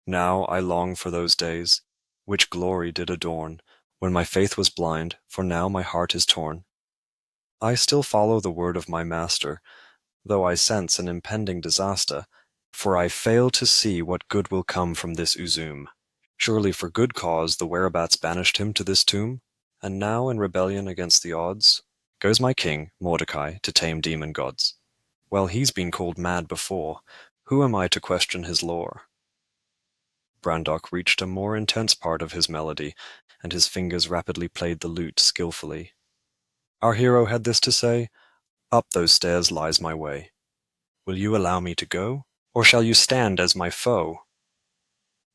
Now I long for those days, which glory did adorn, when my faith was blind, for now my heart is torn. I still follow the word of my master, though I sense an impending disaster, for I fail to see what good will come from this Uzum. Surely for good cause the whereabouts banished him to this tomb, and now in rebellion against the odds, goes my king, Mordecai, to tame demon gods. Well, he's been called mad before. Who am I to question his lore? Brandok reached a more intense part of his melody, and his fingers rapidly played the lute skillfully. Our hero had this to say, "Up those stairs lies my way. Will you allow me to go, or shall you stand as my foe?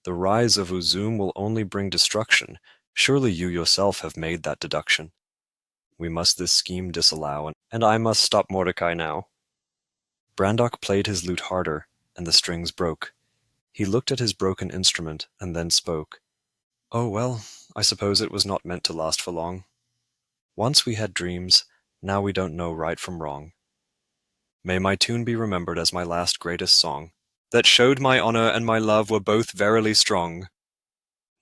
The rise of Uzum will only bring destruction. Surely you yourself have made that deduction. We must this scheme disallow, and I must stop Mordecai now." Brandok played his lute harder, and the strings broke. He looked at his broken instrument, and then spoke. "Oh well, I suppose it was not meant to last for long. Once we had dreams, now we don't know right from wrong. May my tune be remembered as my last greatest song, that showed my honor and my love were both verily strong.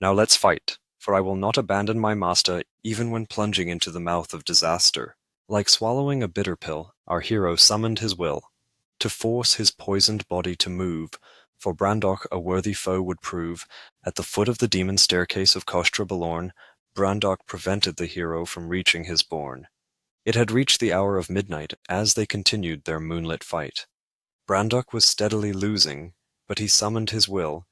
Now let's fight, for I will not abandon my master even when plunging into the mouth of disaster." Like swallowing a bitter pill, our hero summoned his will, to force his poisoned body to move, for Brandok a worthy foe would prove. At the foot of the demon staircase of Kostra Balorn, Brandok prevented the hero from reaching his bourne. It had reached the hour of midnight as they continued their moonlit fight. Brandok was steadily losing, but he summoned his will,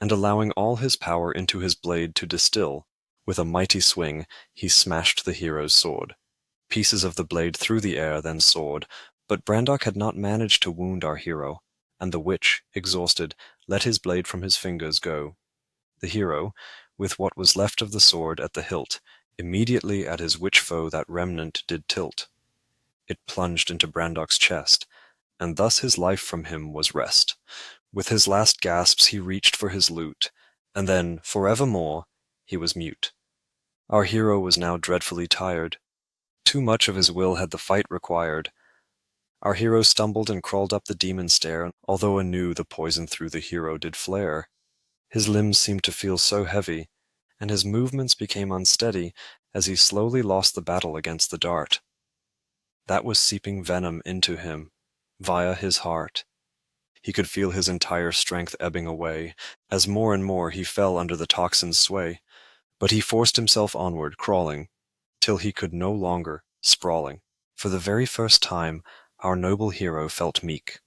and allowing all his power into his blade to distill, with a mighty swing he smashed the hero's sword. Pieces of the blade through the air then soared, but Brandok had not managed to wound our hero, and the witch, exhausted, let his blade from his fingers go. The hero, with what was left of the sword at the hilt, immediately at his witch foe that remnant did tilt. It plunged into Brandok's chest, and thus his life from him was rest. With his last gasps he reached for his loot, and then, forevermore, he was mute. Our hero was now dreadfully tired. Too much of his will had the fight required. Our hero stumbled and crawled up the demon stair, although anew the poison through the hero did flare. His limbs seemed to feel so heavy, and his movements became unsteady as he slowly lost the battle against the dart. That was seeping venom into him, via his heart. He could feel his entire strength ebbing away, as more and more he fell under the toxin's sway. But he forced himself onward, crawling, till he could no longer, sprawling. For the very first time, our noble hero felt meek.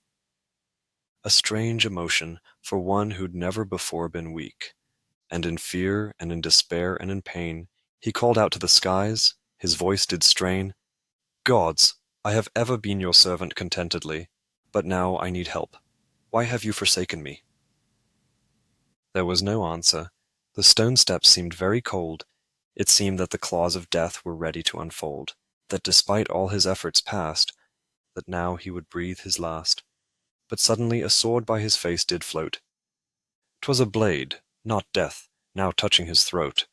A strange emotion for one who'd never before been weak. And in fear, and in despair, and in pain, he called out to the skies, his voice did strain, "Gods, I have ever been your servant contentedly, but now I need help. Why have you forsaken me?" There was no answer. The stone steps seemed very cold. It seemed that the claws of death were ready to unfold, that despite all his efforts past, that now he would breathe his last. But suddenly a sword by his face did float. 'Twas a blade, not death, now touching his throat.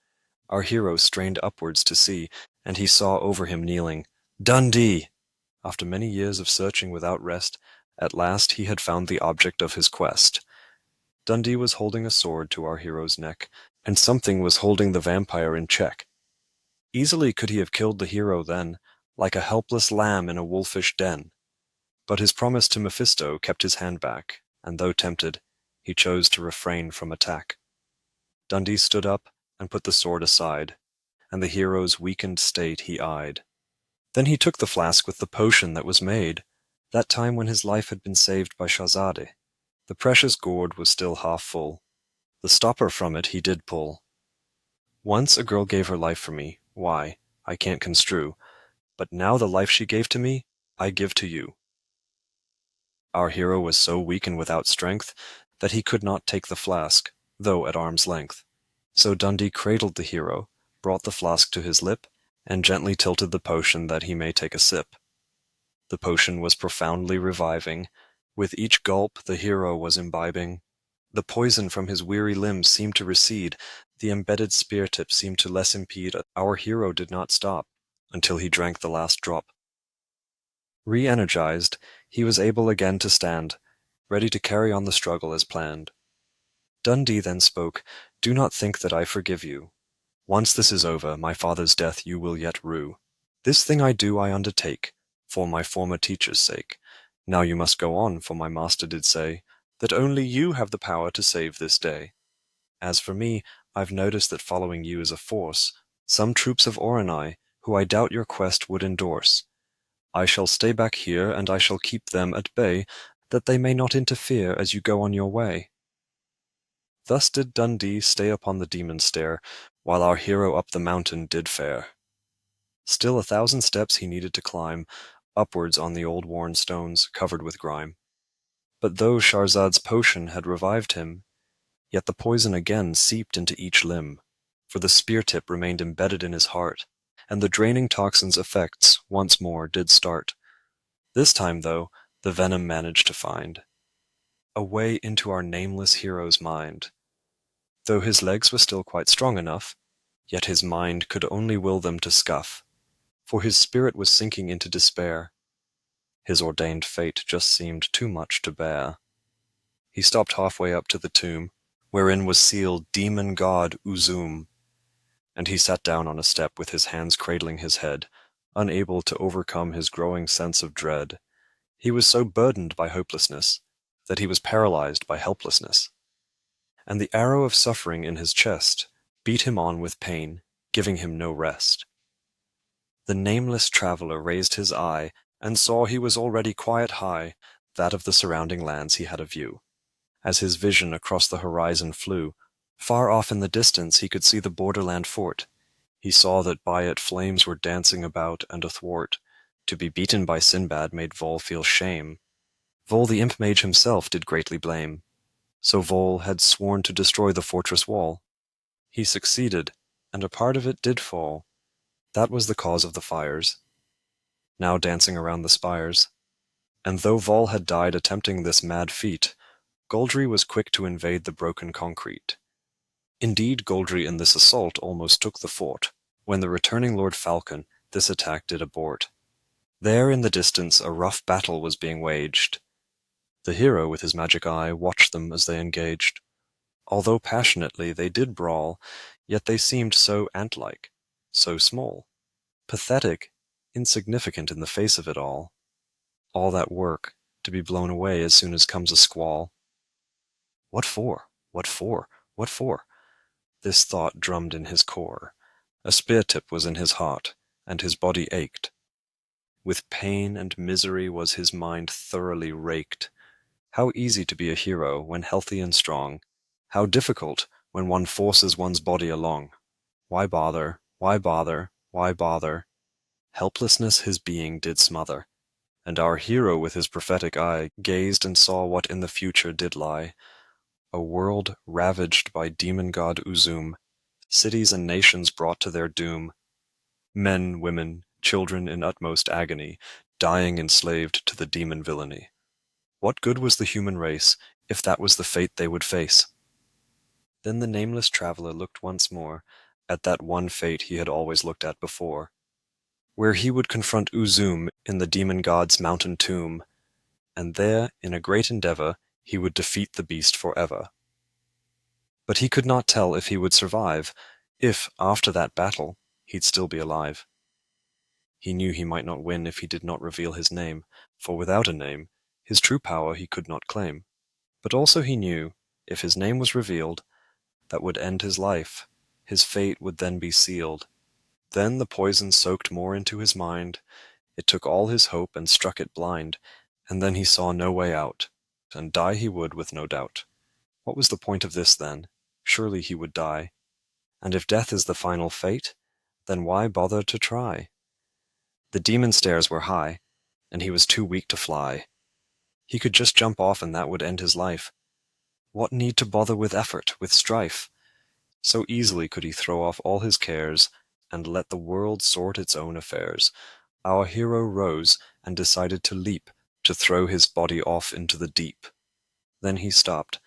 Our hero strained upwards to see, and he saw over him kneeling, Dundee! After many years of searching without rest, at last he had found the object of his quest. Dundee was holding a sword to our hero's neck, and something was holding the vampire in check. Easily could he have killed the hero then, like a helpless lamb in a wolfish den. But his promise to Mephisto kept his hand back, and though tempted, he chose to refrain from attack. Dundee stood up and put the sword aside, and the hero's weakened state he eyed. Then he took the flask with the potion that was made, that time when his life had been saved by Shahzadeh. The precious gourd was still half full. The stopper from it he did pull. Once a girl gave her life for me, why, I can't construe, but now the life she gave to me, I give to you. Our hero was so weak and without strength that he could not take the flask, though at arm's length. So Dundee cradled the hero, brought the flask to his lip, and gently tilted the potion that he may take a sip. The potion was profoundly reviving. With each gulp the hero was imbibing. The poison from his weary limbs seemed to recede. The embedded spear tip seemed to less impede. Our hero did not stop until he drank the last drop. Re-energized, he was able again to stand, ready to carry on the struggle as planned. Dundee then spoke, "Do not think that I forgive you. Once this is over, my father's death you will yet rue. This thing I do I undertake, for my former teacher's sake. Now you must go on, for my master did say, that only you have the power to save this day. As for me, I've noticed that following you is a force, some troops of Oronai, who I doubt your quest would endorse. I shall stay back here, and I shall keep them at bay, that they may not interfere as you go on your way." Thus did Dundee stay upon the demon stair, while our hero up the mountain did fare. Still 1,000 steps he needed to climb, upwards on the old worn stones, covered with grime. But though Shahrazad's potion had revived him, yet the poison again seeped into each limb, for the spear-tip remained embedded in his heart, and the draining toxin's effects once more did start. This time, though, the venom managed to find a way into our nameless hero's mind. Though his legs were still quite strong enough, yet his mind could only will them to scuff, for his spirit was sinking into despair. His ordained fate just seemed too much to bear. He stopped halfway up to the tomb, wherein was sealed demon god Uzum, and he sat down on a step with his hands cradling his head, unable to overcome his growing sense of dread. He was so burdened by hopelessness that he was paralyzed by helplessness. And the arrow of suffering in his chest beat him on with pain, giving him no rest. The nameless traveler raised his eye, and saw he was already quiet high, that of the surrounding lands he had a view. As his vision across the horizon flew, far off in the distance he could see the borderland fort. He saw that by it flames were dancing about and athwart. To be beaten by Sinbad made Vol feel shame. Vol the imp mage himself did greatly blame. So Vol had sworn to destroy the fortress wall. He succeeded, and a part of it did fall. That was the cause of the fires, now dancing around the spires. And though Vol had died attempting this mad feat, Goldry was quick to invade the broken concrete. Indeed, Goldry in this assault almost took the fort. When the returning Lord Falcon this attack did abort. There in the distance a rough battle was being waged. The hero with his magic eye watched them as they engaged. Although passionately they did brawl, yet they seemed so ant-like, so small, pathetic, insignificant in the face of it all. All that work, to be blown away as soon as comes a squall. What for? What for? What for? This thought drummed in his core. A spear-tip was in his heart, and his body ached. With pain and misery was his mind thoroughly raked. How easy to be a hero when healthy and strong. How difficult when one forces one's body along. Why bother? Why bother? Why bother? Helplessness his being did smother. And our hero with his prophetic eye gazed and saw what in the future did lie. A world ravaged by demon god Uzum, cities and nations brought to their doom, men, women, children in utmost agony, dying enslaved to the demon villainy. What good was the human race, if that was the fate they would face? Then the nameless traveler looked once more at that one fate he had always looked at before, where he would confront Uzum in the demon god's mountain tomb, and there, in a great endeavor, he would defeat the beast forever. But he could not tell if he would survive, if, after that battle, he'd still be alive. He knew he might not win if he did not reveal his name, for without a name, his true power he could not claim. But also he knew, if his name was revealed, that would end his life, his fate would then be sealed. Then the poison soaked more into his mind, it took all his hope and struck it blind, and then he saw no way out, and die he would with no doubt. What was the point of this then? Surely he would die. And if death is the final fate, then why bother to try? The demon stairs were high, and he was too weak to fly. He could just jump off and that would end his life. What need to bother with effort, with strife? So easily could he throw off all his cares, and let the world sort its own affairs. Our hero rose and decided to leap, to throw his body off into the deep. Then he stopped,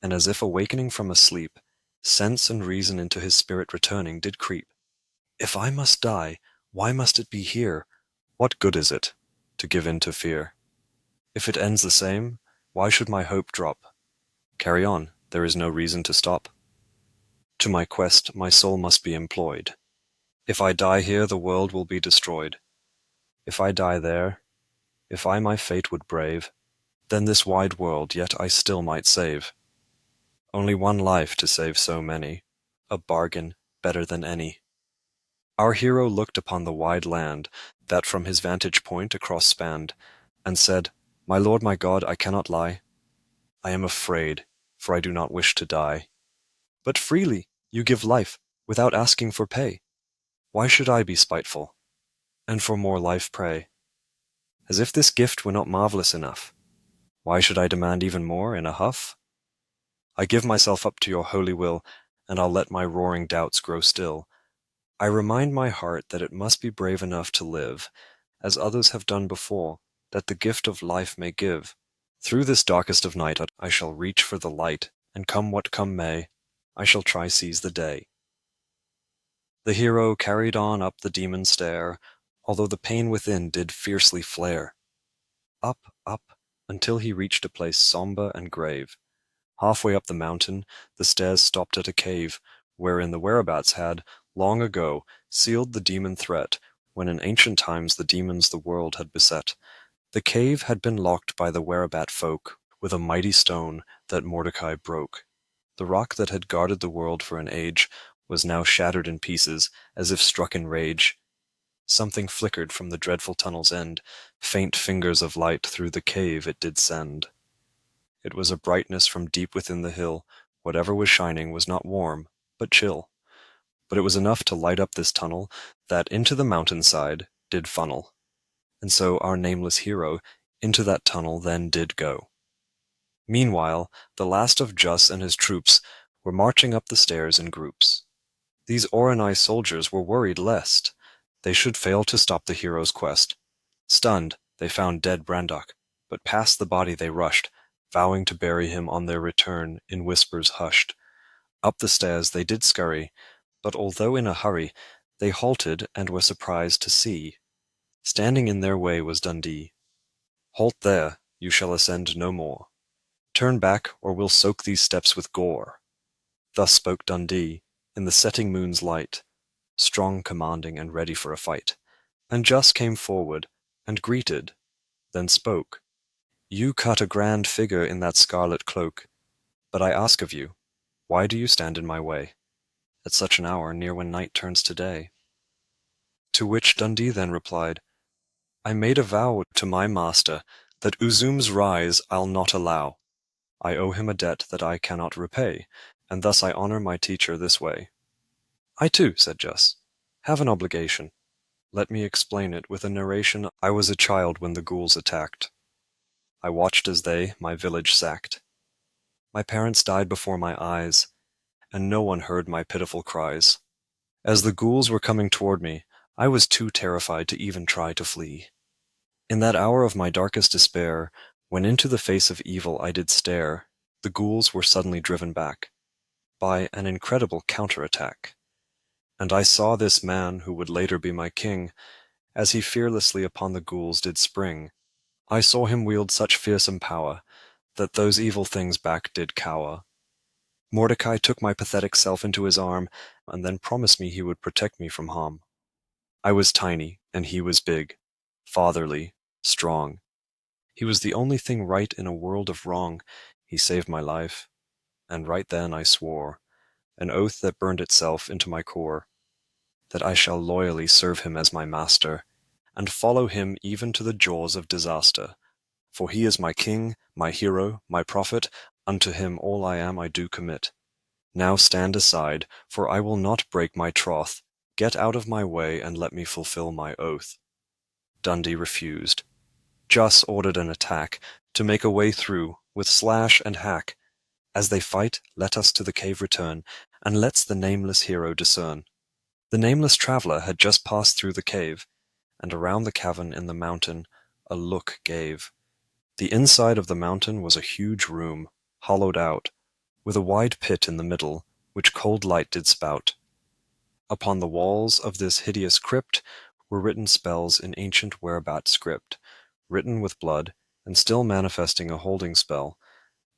and as if awakening from a sleep, sense and reason into his spirit returning did creep. If I must die, why must it be here? What good is it, to give in to fear? If it ends the same, why should my hope drop? Carry on, there is no reason to stop. To my quest my soul must be employed. If I die here, the world will be destroyed. If I die there, if I my fate would brave, then this wide world yet I still might save. Only one life to save so many, a bargain better than any. Our hero looked upon the wide land that from his vantage point across spanned, and said, My Lord, my God, I cannot lie. I am afraid, for I do not wish to die. But freely you give life, without asking for pay. Why should I be spiteful, and for more life pray? As if this gift were not marvelous enough, why should I demand even more in a huff? I give myself up to your holy will, and I'll let my roaring doubts grow still. I remind my heart that it must be brave enough to live, as others have done before, that the gift of life may give. Through this darkest of night I shall reach for the light, and come what come may, I shall try seize the day. The hero carried on up the demon stair, although the pain within did fiercely flare. Up, up, until he reached a place sombre and grave. Halfway up the mountain, the stairs stopped at a cave, wherein the whereabouts had, long ago, sealed the demon threat, when in ancient times the demons the world had beset. The cave had been locked by the whereabout folk, with a mighty stone that Mordecai broke. The rock that had guarded the world for an age was now shattered in pieces, as if struck in rage. Something flickered from the dreadful tunnel's end, faint fingers of light through the cave it did send. It was a brightness from deep within the hill, whatever was shining was not warm, but chill. But it was enough to light up this tunnel, that into the mountainside did funnel. And so our nameless hero into that tunnel then did go. Meanwhile, the last of Juss and his troops were marching up the stairs in groups. These Oronai soldiers were worried lest they should fail to stop the hero's quest. Stunned, they found dead Brandok, but past the body they rushed, vowing to bury him on their return in whispers hushed. Up the stairs they did scurry, but although in a hurry, they halted and were surprised to see. Standing in their way was Dundee. Halt there, you shall ascend no more. Turn back, or we'll soak these steps with gore. Thus spoke Dundee, in the setting moon's light, strong, commanding, and ready for a fight. And Juss came forward, and greeted, then spoke. You cut a grand figure in that scarlet cloak, but I ask of you, why do you stand in my way, at such an hour near when night turns to day? To which Dundee then replied, I made a vow to my master, that Uzum's rise I'll not allow. I owe him a debt that I cannot repay, and thus I honor my teacher this way. I too, said Juss, have an obligation. Let me explain it with a narration. I was a child when the ghouls attacked. I watched as they my village sacked. My parents died before my eyes, and no one heard my pitiful cries. As the ghouls were coming toward me, I was too terrified to even try to flee. In that hour of my darkest despair, when into the face of evil I did stare, the ghouls were suddenly driven back by an incredible counterattack. And I saw this man who would later be my king, as he fearlessly upon the ghouls did spring. I saw him wield such fearsome power, that those evil things back did cower. Mordecai took my pathetic self into his arm, and then promised me he would protect me from harm. I was tiny, and he was big, fatherly, strong. He was the only thing right in a world of wrong. He saved my life, and right then I swore, an oath that burned itself into my core, that I shall loyally serve him as my master, and follow him even to the jaws of disaster. For he is my king, my hero, my prophet, unto him all I am I do commit. Now stand aside, for I will not break my troth. Get out of my way, and let me fulfill my oath. Dundee refused. Juss ordered an attack, to make a way through, with slash and hack. As they fight, let us to the cave return, and let's the nameless hero discern. The nameless traveller had just passed through the cave, and around the cavern in the mountain a look gave. The inside of the mountain was a huge room, hollowed out, with a wide pit in the middle, which cold light did spout. Upon the walls of this hideous crypt were written spells in ancient Werebat script, written with blood, and still manifesting a holding spell,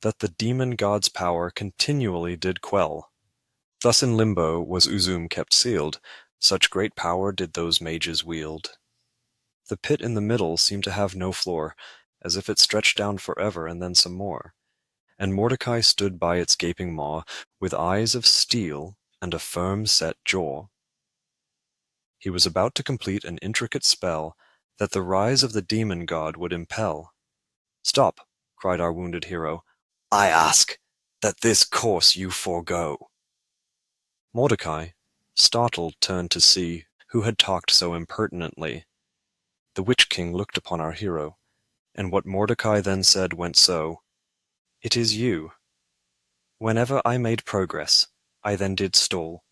that the demon god's power continually did quell. Thus in limbo was Uzum kept sealed, such great power did those mages wield. The pit in the middle seemed to have no floor, as if it stretched down forever and then some more. And Mordecai stood by its gaping maw, with eyes of steel and a firm set jaw. He was about to complete an intricate spell that the rise of the demon god would impel. Stop, cried our wounded hero. I ask that this course you forego. Mordecai, startled, turned to see who had talked so impertinently. The witch-king looked upon our hero, and what Mordecai then said went so. It is you. Whenever I made progress, I then did stall.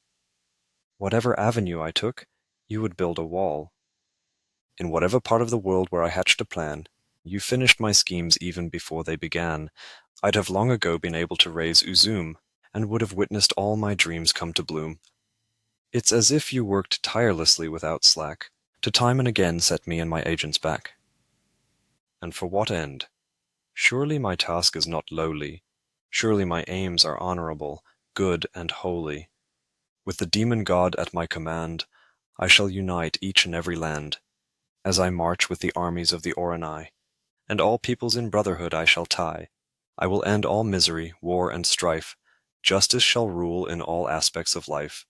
Whatever avenue I took, you would build a wall. In whatever part of the world where I hatched a plan, you finished my schemes even before they began. I'd have long ago been able to raise Uzum, and would have witnessed all my dreams come to bloom. It's as if you worked tirelessly without slack, to time and again set me and my agents back. And for what end? Surely my task is not lowly. Surely my aims are honorable, good, and holy. With the demon god at my command, I shall unite each and every land, as I march with the armies of the Oronai, and all peoples in brotherhood I shall tie. I will end all misery, war, and strife. Justice shall rule in all aspects of life.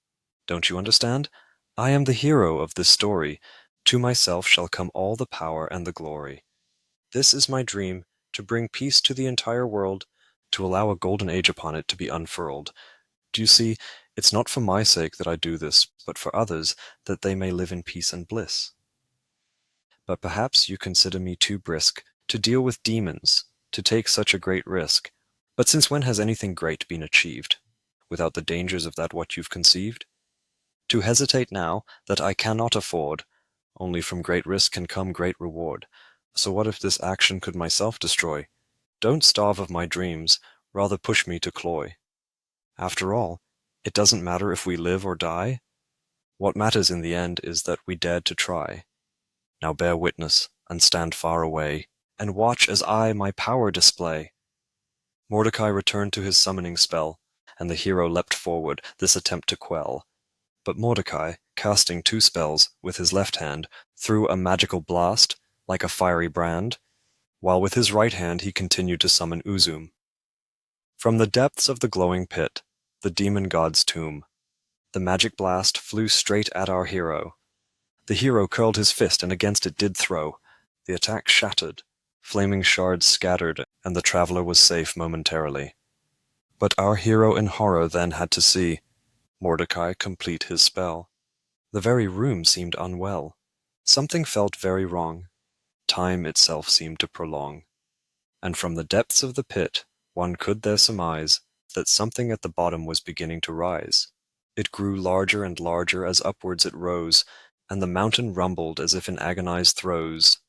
Don't you understand? I am the hero of this story. To myself shall come all the power and the glory. This is my dream, to bring peace to the entire world, to allow a golden age upon it to be unfurled. Do you see, it's not for my sake that I do this, but for others, that they may live in peace and bliss. But perhaps you consider me too brisk to deal with demons, to take such a great risk. But since when has anything great been achieved, without the dangers of that what you've conceived? To hesitate now, that I cannot afford, only from great risk can come great reward. So what if this action could myself destroy? Don't starve of my dreams, rather push me to cloy. After all, it doesn't matter if we live or die. What matters in the end is that we dared to try. Now bear witness, and stand far away, and watch as I my power display. Mordecai returned to his summoning spell, and the hero leapt forward, this attempt to quell. But Mordecai, casting 2 spells with his left hand, threw a magical blast, like a fiery brand, while with his right hand he continued to summon Uzum. From the depths of the glowing pit, the demon god's tomb, the magic blast flew straight at our hero. The hero curled his fist and against it did throw. The attack shattered, flaming shards scattered, and the traveler was safe momentarily. But our hero in horror then had to see Mordecai complete his spell. The very room seemed unwell. Something felt very wrong. Time itself seemed to prolong. And from the depths of the pit, one could there surmise that something at the bottom was beginning to rise. It grew larger and larger as upwards it rose, and the mountain rumbled as if in agonized throes.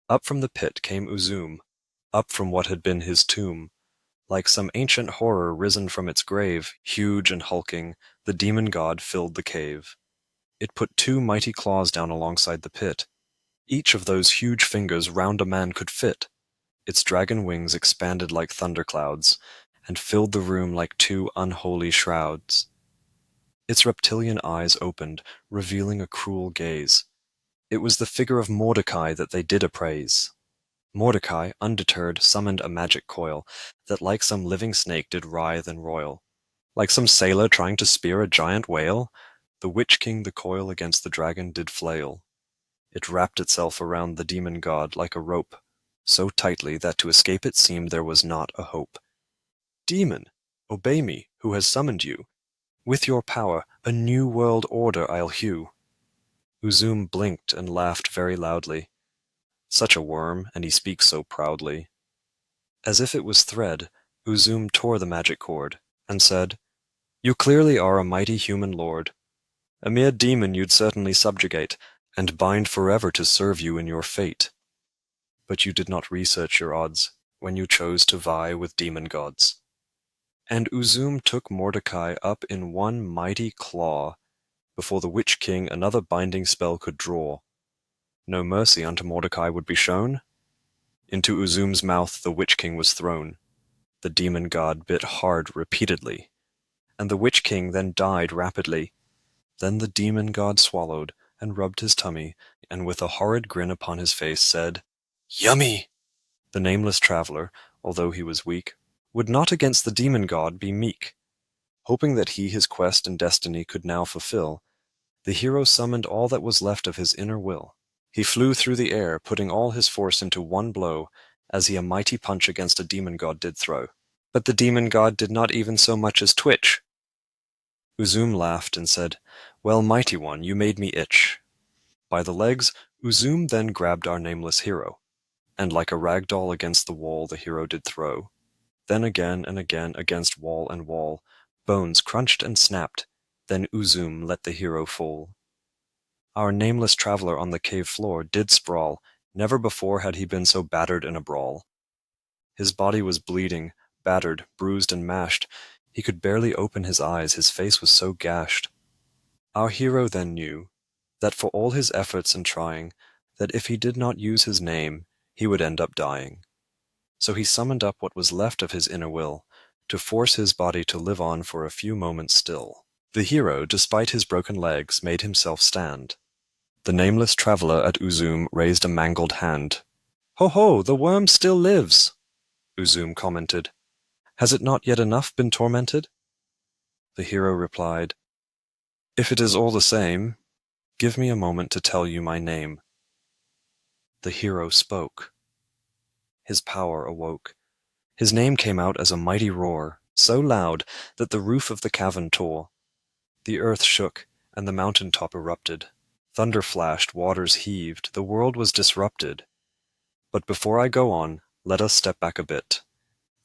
Up from the pit came Uzum, up from what had been his tomb. Like some ancient horror risen from its grave, huge and hulking, the demon god filled the cave. It put 2 mighty claws down alongside the pit. Each of those huge fingers round a man could fit. Its dragon wings expanded like thunderclouds, and filled the room like 2 unholy shrouds. Its reptilian eyes opened, revealing a cruel gaze. It was the figure of Mordecai that they did appraise. Mordecai, undeterred, summoned a magic coil, that like some living snake did writhe and roil. Like some sailor trying to spear a giant whale, the witch king the coil against the dragon did flail. It wrapped itself around the demon god like a rope, so tightly that to escape it seemed there was not a hope. Demon, obey me, who has summoned you. With your power, a new world order I'll hew. Uzum blinked and laughed very loudly. Such a worm, and he speaks so proudly. As if it was thread, Uzum tore the magic cord, and said, You clearly are a mighty human lord. A mere demon you'd certainly subjugate, and bind forever to serve you in your fate. But you did not research your odds, when you chose to vie with demon gods. And Uzum took Mordecai up in one mighty claw, before the witch king another binding spell could draw. No mercy unto Mordecai would be shown. Into Uzum's mouth the witch king was thrown. The demon god bit hard repeatedly, and the witch king then died rapidly. Then the demon god swallowed, and rubbed his tummy, and with a horrid grin upon his face said, Yummy! The nameless traveler, although he was weak, would not against the demon god be meek. Hoping that he his quest and destiny could now fulfill, the hero summoned all that was left of his inner will. He flew through the air, putting all his force into one blow, as he a mighty punch against a demon god did throw. But the demon god did not even so much as twitch. Uzum laughed and said, Well, mighty one, you made me itch. By the legs, Uzum then grabbed our nameless hero, and like a rag doll against the wall the hero did throw. Then again and again against wall and wall, bones crunched and snapped, then Uzum let the hero fall. Our nameless traveler on the cave floor did sprawl. Never before had he been so battered in a brawl. His body was bleeding, battered, bruised, and mashed. He could barely open his eyes, his face was so gashed. Our hero then knew that for all his efforts and trying, that if he did not use his name, he would end up dying. So he summoned up what was left of his inner will, to force his body to live on for a few moments still. The hero, despite his broken legs, made himself stand. The nameless traveler at Uzum raised a mangled hand. Ho ho, the worm still lives, Uzum commented. Has it not yet enough been tormented? The hero replied, If it is all the same, Give me a moment to tell you my name. The hero spoke. His power awoke. His name came out as a mighty roar, so loud that the roof of the cavern tore. The earth shook, and the mountain top erupted. Thunder flashed, waters heaved, the world was disrupted. But before I go on, let us step back a bit.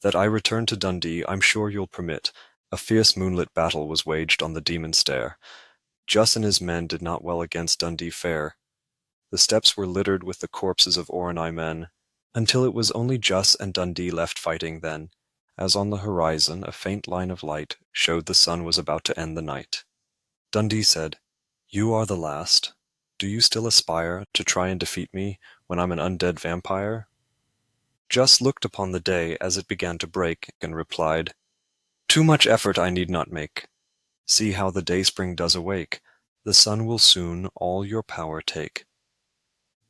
That I return to Dundee, I'm sure you'll permit. A fierce moonlit battle was waged on the demon stair. Juss and his men did not well against Dundee fare. The steps were littered with the corpses of Oronai men, until it was only Juss and Dundee left fighting then, as on the horizon a faint line of light showed the sun was about to end the night. Dundee said, "You are the last. Do you still aspire to try and defeat me when I'm an undead vampire?" Juss looked upon the day as it began to break, and replied, "Too much effort I need not make. See how the dayspring does awake. The sun will soon all your power take.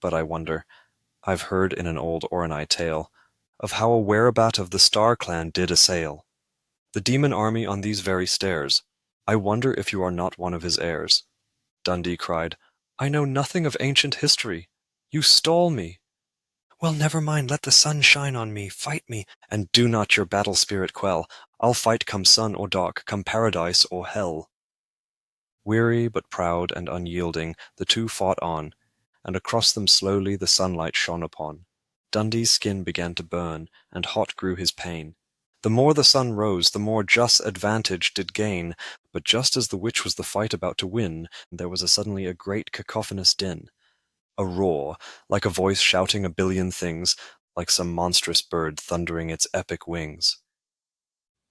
But I wonder, I've heard in an old Oronai tale, of how a whereabout of the Star Clan did assail the demon army on these very stairs. I wonder if you are not one of his heirs." Dundee cried, "I know nothing of ancient history. You stole me." "Well, never mind, let the sun shine on me, fight me, and do not your battle spirit quell. I'll fight come sun or dark, come paradise or hell." Weary but proud and unyielding, the two fought on, and across them slowly the sunlight shone upon. Dundee's skin began to burn, and hot grew his pain. The more the sun rose, the more Juss advantage did gain, but just as the witch was the fight about to win, there was suddenly a great cacophonous din. A roar, like a voice shouting a billion things, like some monstrous bird thundering its epic wings.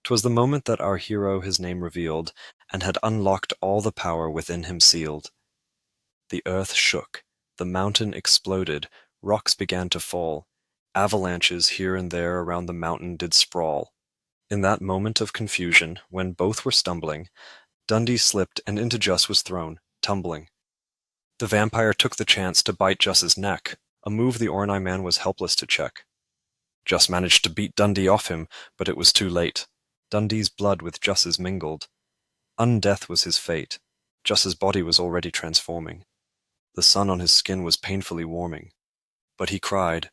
'Twas the moment that our hero his name revealed, and had unlocked all the power within him sealed. The earth shook, the mountain exploded, rocks began to fall, avalanches here and there around the mountain did sprawl. In that moment of confusion, when both were stumbling, Dundee slipped and into Juss was thrown, tumbling. The vampire took the chance to bite Juss's neck, a move the Oronai man was helpless to check. Juss managed to beat Dundee off him, but it was too late. Dundee's blood with Juss's mingled. Undeath was his fate. Juss's body was already transforming. The sun on his skin was painfully warming. But he cried,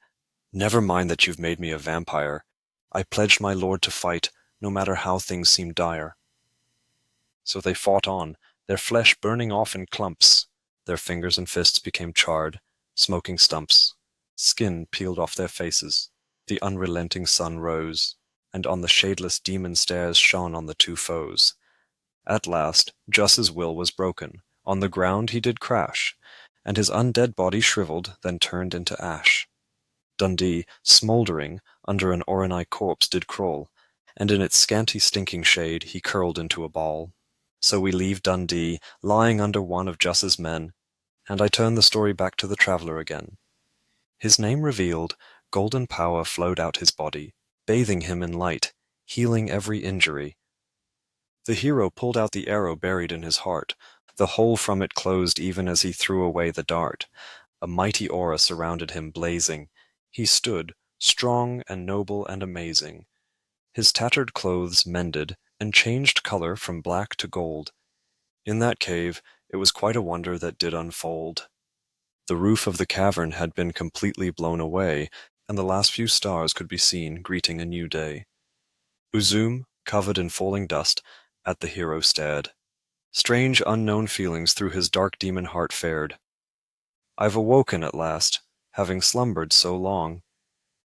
"Never mind that you've made me a vampire. I pledged my lord to fight, no matter how things seem dire." So they fought on, their flesh burning off in clumps. Their fingers and fists became charred, smoking stumps. Skin peeled off their faces. The unrelenting sun rose, and on the shadeless demon stairs shone on the two foes. At last, Juss's will was broken. On the ground he did crash, and his undead body shriveled, then turned into ash. Dundee, smouldering, under an Oronai corpse did crawl, and in its scanty stinking shade he curled into a ball. So we leave Dundee, lying under one of Juss's men, and I turn the story back to the traveller again. His name revealed, golden power flowed out his body, bathing him in light, healing every injury. The hero pulled out the arrow buried in his heart. The hole from it closed even as he threw away the dart. A mighty aura surrounded him, blazing. He stood, strong and noble and amazing. His tattered clothes mended, and changed color from black to gold. In that cave, it was quite a wonder that did unfold. The roof of the cavern had been completely blown away, and the last few stars could be seen greeting a new day. Uzum, covered in falling dust, at the hero stared. Strange unknown feelings through his dark demon heart fared. "I've awoken at last, having slumbered so long,"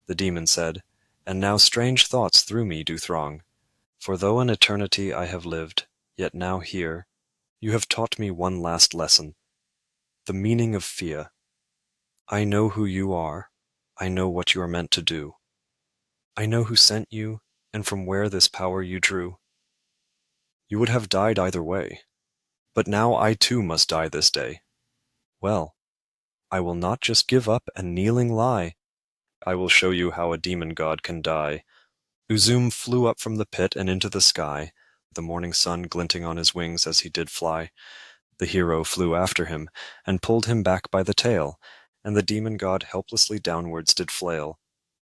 the demon said, "and now strange thoughts through me do throng. For though an eternity I have lived, yet now here, you have taught me one last lesson, the meaning of fear. I know who you are, I know what you are meant to do. I know who sent you, and from where this power you drew. You would have died either way, but now I too must die this day. Well, I will not just give up and kneeling lie. I will show you how a demon god can die." Uzum flew up from the pit and into the sky, the morning sun glinting on his wings as he did fly. The hero flew after him, and pulled him back by the tail, and the demon god helplessly downwards did flail.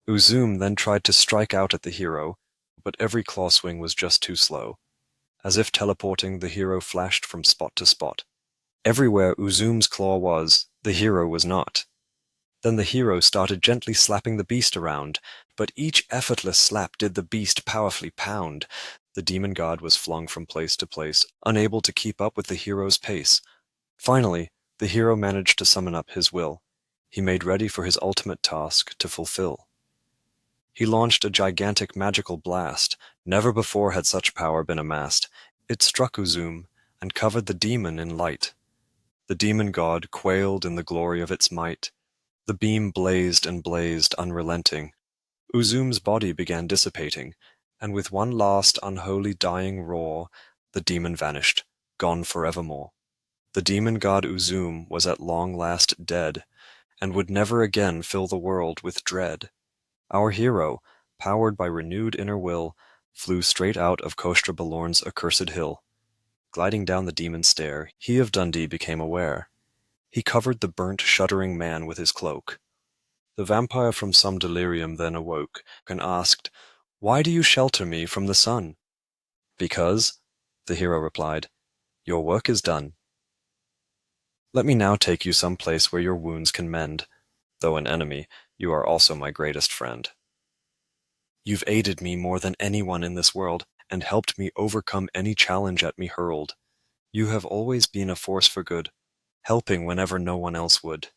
Uzum then tried to strike out at the hero, but every claw swing was just too slow. As if teleporting, the hero flashed from spot to spot. Everywhere Uzum's claw was, the hero was not. Then the hero started gently slapping the beast around, but each effortless slap did the beast powerfully pound. The demon god was flung from place to place, unable to keep up with the hero's pace. Finally, the hero managed to summon up his will. He made ready for his ultimate task to fulfill. He launched a gigantic magical blast. Never before had such power been amassed. It struck Uzum and covered the demon in light. The demon god quailed in the glory of its might. The beam blazed and blazed unrelenting. Uzum's body began dissipating, and with one last unholy dying roar, the demon vanished, gone forevermore. The demon god Uzum was at long last dead, and would never again fill the world with dread. Our hero, powered by renewed inner will, flew straight out of Kostra Balorn's accursed hill. Gliding down the demon's stair, he of Dundee became aware. He covered the burnt, shuddering man with his cloak. The vampire from some delirium then awoke, and asked, "Why do you shelter me from the sun?" "Because," the hero replied, "your work is done. Let me now take you some place where your wounds can mend. Though an enemy, you are also my greatest friend. You've aided me more than anyone in this world, and helped me overcome any challenge at me hurled. You have always been a force for good, helping whenever no one else would.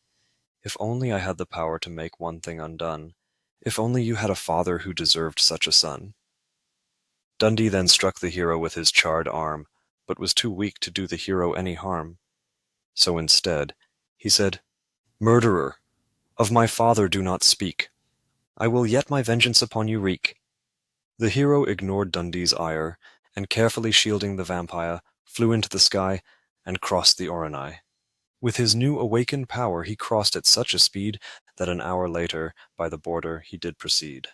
If only I had the power to make one thing undone. If only you had a father who deserved such a son." Dundee then struck the hero with his charred arm, but was too weak to do the hero any harm. So instead, he said, "Murderer, of my father do not speak. I will yet my vengeance upon you wreak." The hero ignored Dundee's ire, and carefully shielding the vampire, flew into the sky and crossed the Oronai. With his new awakened power he crossed at such a speed that an hour later, by the border, he did proceed.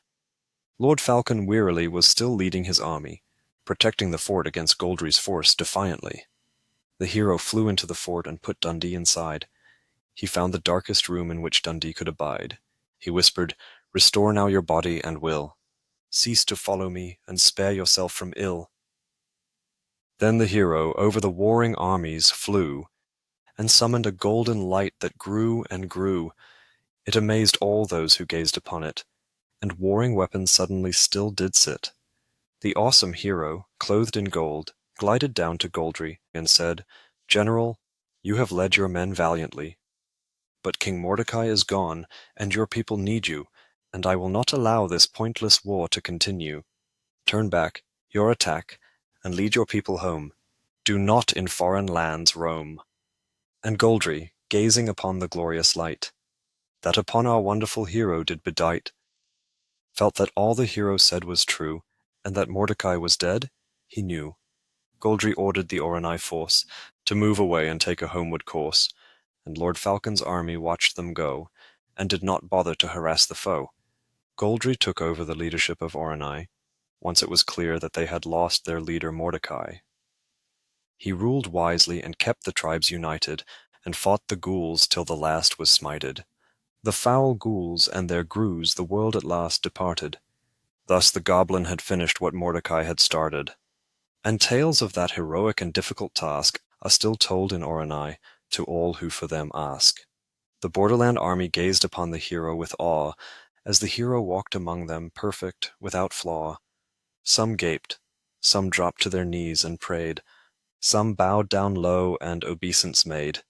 Lord Falcon wearily was still leading his army, protecting the fort against Goldry's force defiantly. The hero flew into the fort and put Dundee inside. He found the darkest room in which Dundee could abide. He whispered, "Restore now your body and will. Cease to follow me, and spare yourself from ill." Then the hero over the warring armies flew, and summoned a golden light that grew and grew. It amazed all those who gazed upon it, and warring weapons suddenly still did sit. The awesome hero, clothed in gold, glided down to Goldry and said, "General, you have led your men valiantly. But King Mordecai is gone, and your people need you, and I will not allow this pointless war to continue. Turn back, your attack, and lead your people home. Do not in foreign lands roam." And Goldry, gazing upon the glorious light, that upon our wonderful hero did bedight, felt that all the hero said was true, and that Mordecai was dead, he knew. Goldry ordered the Oronai force to move away and take a homeward course, and Lord Falcon's army watched them go, and did not bother to harass the foe. Goldry took over the leadership of Oronai, once it was clear that they had lost their leader Mordecai. He ruled wisely and kept the tribes united, and fought the ghouls till the last was smited. The foul ghouls and their grooves the world at last departed. Thus the goblin had finished what Mordecai had started. And tales of that heroic and difficult task are still told in Oronai to all who for them ask. The borderland army gazed upon the hero with awe, as the hero walked among them perfect, without flaw. Some gaped, some dropped to their knees and prayed, some bowed down low and obeisance made.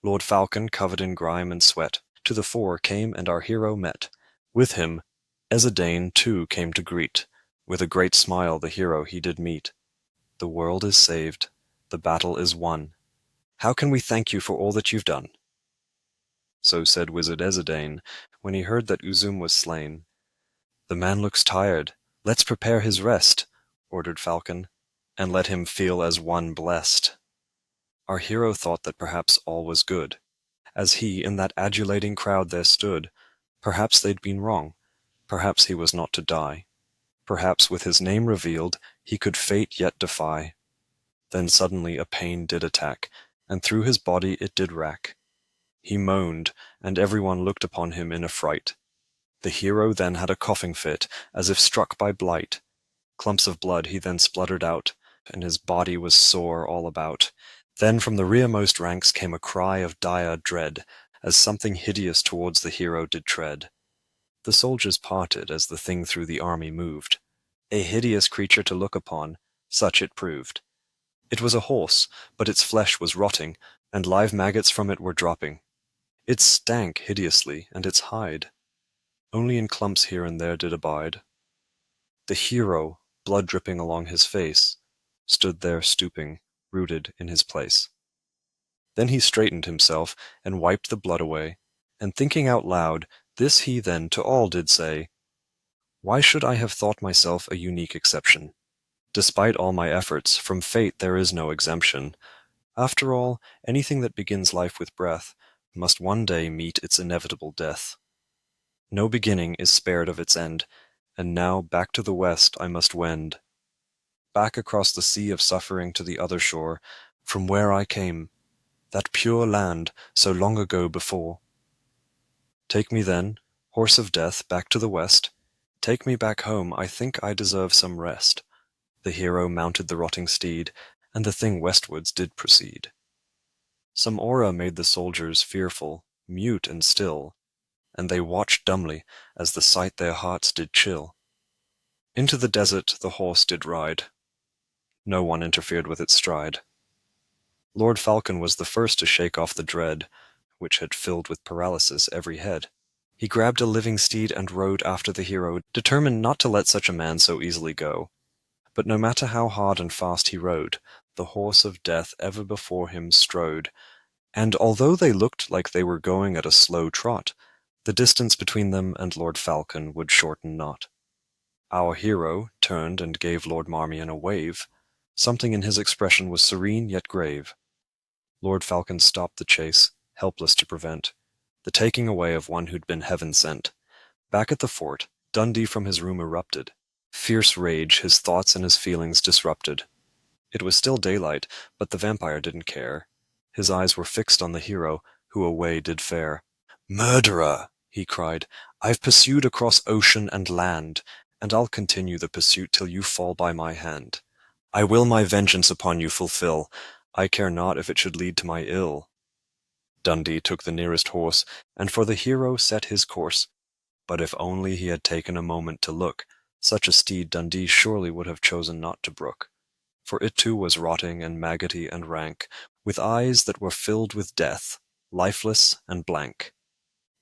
Lord Falcon, covered in grime and sweat, to the fore came and our hero met. With him Ezadane too came to greet. With a great smile the hero he did meet. "The world is saved, the battle is won. How can we thank you for all that you've done?" So said Wizard Ezadane, when he heard that Uzum was slain. "The man looks tired. Let's prepare his rest," ordered Falcon, "and let him feel as one blessed." Our hero thought that perhaps all was good. As he in that adulating crowd there stood, perhaps they'd been wrong. Perhaps he was not to die. Perhaps with his name revealed, he could fate yet defy. Then suddenly a pain did attack, and through his body it did rack. He moaned, and everyone looked upon him in affright. The hero then had a coughing fit, as if struck by blight. Clumps of blood he then spluttered out, and his body was sore all about. Then from the rearmost ranks came a cry of dire dread, as something hideous towards the hero did tread. The soldiers parted as the thing through the army moved. A hideous creature to look upon, such it proved. It was a horse, but its flesh was rotting, and live maggots from it were dropping. It stank hideously, and its hide only in clumps here and there did abide. The hero, blood dripping along his face, stood there stooping, rooted in his place. Then he straightened himself, and wiped the blood away, and thinking out loud, this he then to all did say, "Why should I have thought myself a unique exception? Despite all my efforts, from fate there is no exemption. After all, anything that begins life with breath must one day meet its inevitable death. No beginning is spared of its end, and now back to the west I must wend, back across the sea of suffering to the other shore, from where I came, that pure land so long ago before. Take me then, horse of death, back to the west. Take me back home, I think I deserve some rest." The hero mounted the rotting steed, and the thing westwards did proceed. Some aura made the soldiers fearful, mute and still, and they watched dumbly, as the sight their hearts did chill. Into the desert the horse did ride. No one interfered with its stride. Lord Falcon was the first to shake off the dread, which had filled with paralysis every head. He grabbed a living steed and rode after the hero, determined not to let such a man so easily go. But no matter how hard and fast he rode, the horse of death ever before him strode, and although they looked like they were going at a slow trot, the distance between them and Lord Falcon would shorten not. Our hero turned and gave Lord Marmion a wave. Something in his expression was serene yet grave. Lord Falcon stopped the chase, helpless to prevent the taking away of one who'd been heaven sent. Back at the fort, Dundee from his room erupted. Fierce rage his thoughts and his feelings disrupted. It was still daylight, but the vampire didn't care. His eyes were fixed on the hero, who away did fare. "Murderer!" he cried, "I've pursued across ocean and land, and I'll continue the pursuit till you fall by my hand. I will my vengeance upon you fulfill. I care not if it should lead to my ill." Dundee took the nearest horse, and for the hero set his course. But if only he had taken a moment to look, such a steed Dundee surely would have chosen not to brook. For it too was rotting and maggoty and rank, with eyes that were filled with death, lifeless and blank.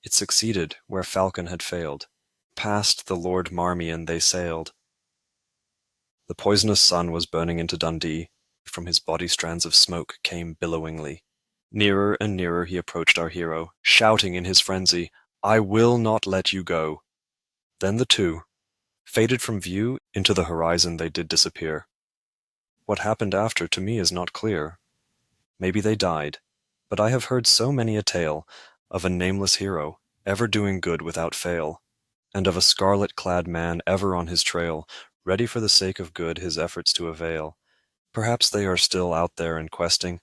It succeeded where Falcon had failed. Past the Lord Marmion they sailed. The poisonous sun was burning into Dundee. From his body strands of smoke came billowingly. Nearer and nearer he approached our hero, shouting in his frenzy, "I will not let you go." Then the two, faded from view, into the horizon they did disappear. What happened after to me is not clear. Maybe they died, but I have heard so many a tale of a nameless hero ever doing good without fail, and of a scarlet-clad man ever on his trail, ready for the sake of good his efforts to avail. Perhaps they are still out there and questing,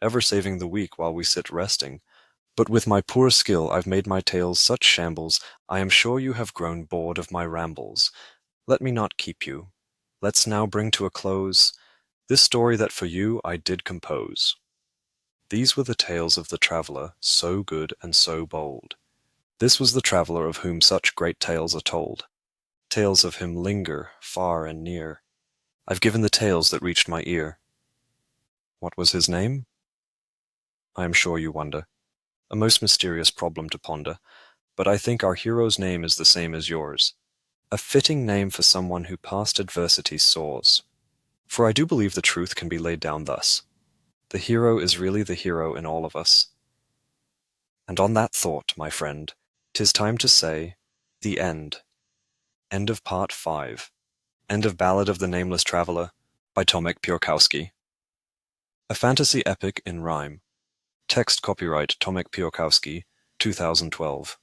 ever saving the weak while we sit resting. But with my poor skill I've made my tales such shambles, I am sure you have grown bored of my rambles. Let me not keep you. Let's now bring to a close this story that for you I did compose. These were the tales of the traveller, so good and so bold. This was the traveller of whom such great tales are told. Tales of him linger far and near. I've given the tales that reached my ear. What was his name? I am sure you wonder. A most mysterious problem to ponder, but I think our hero's name is the same as yours. A fitting name for someone who past adversity soars. For I do believe the truth can be laid down thus. The hero is really the hero in all of us. And on that thought, my friend, 'tis time to say, the end. End of Part 5. End of Ballad of the Nameless Traveller by Tomek Piorkowski. A fantasy epic in rhyme. Text copyright Tomek Piorkowski, 2012.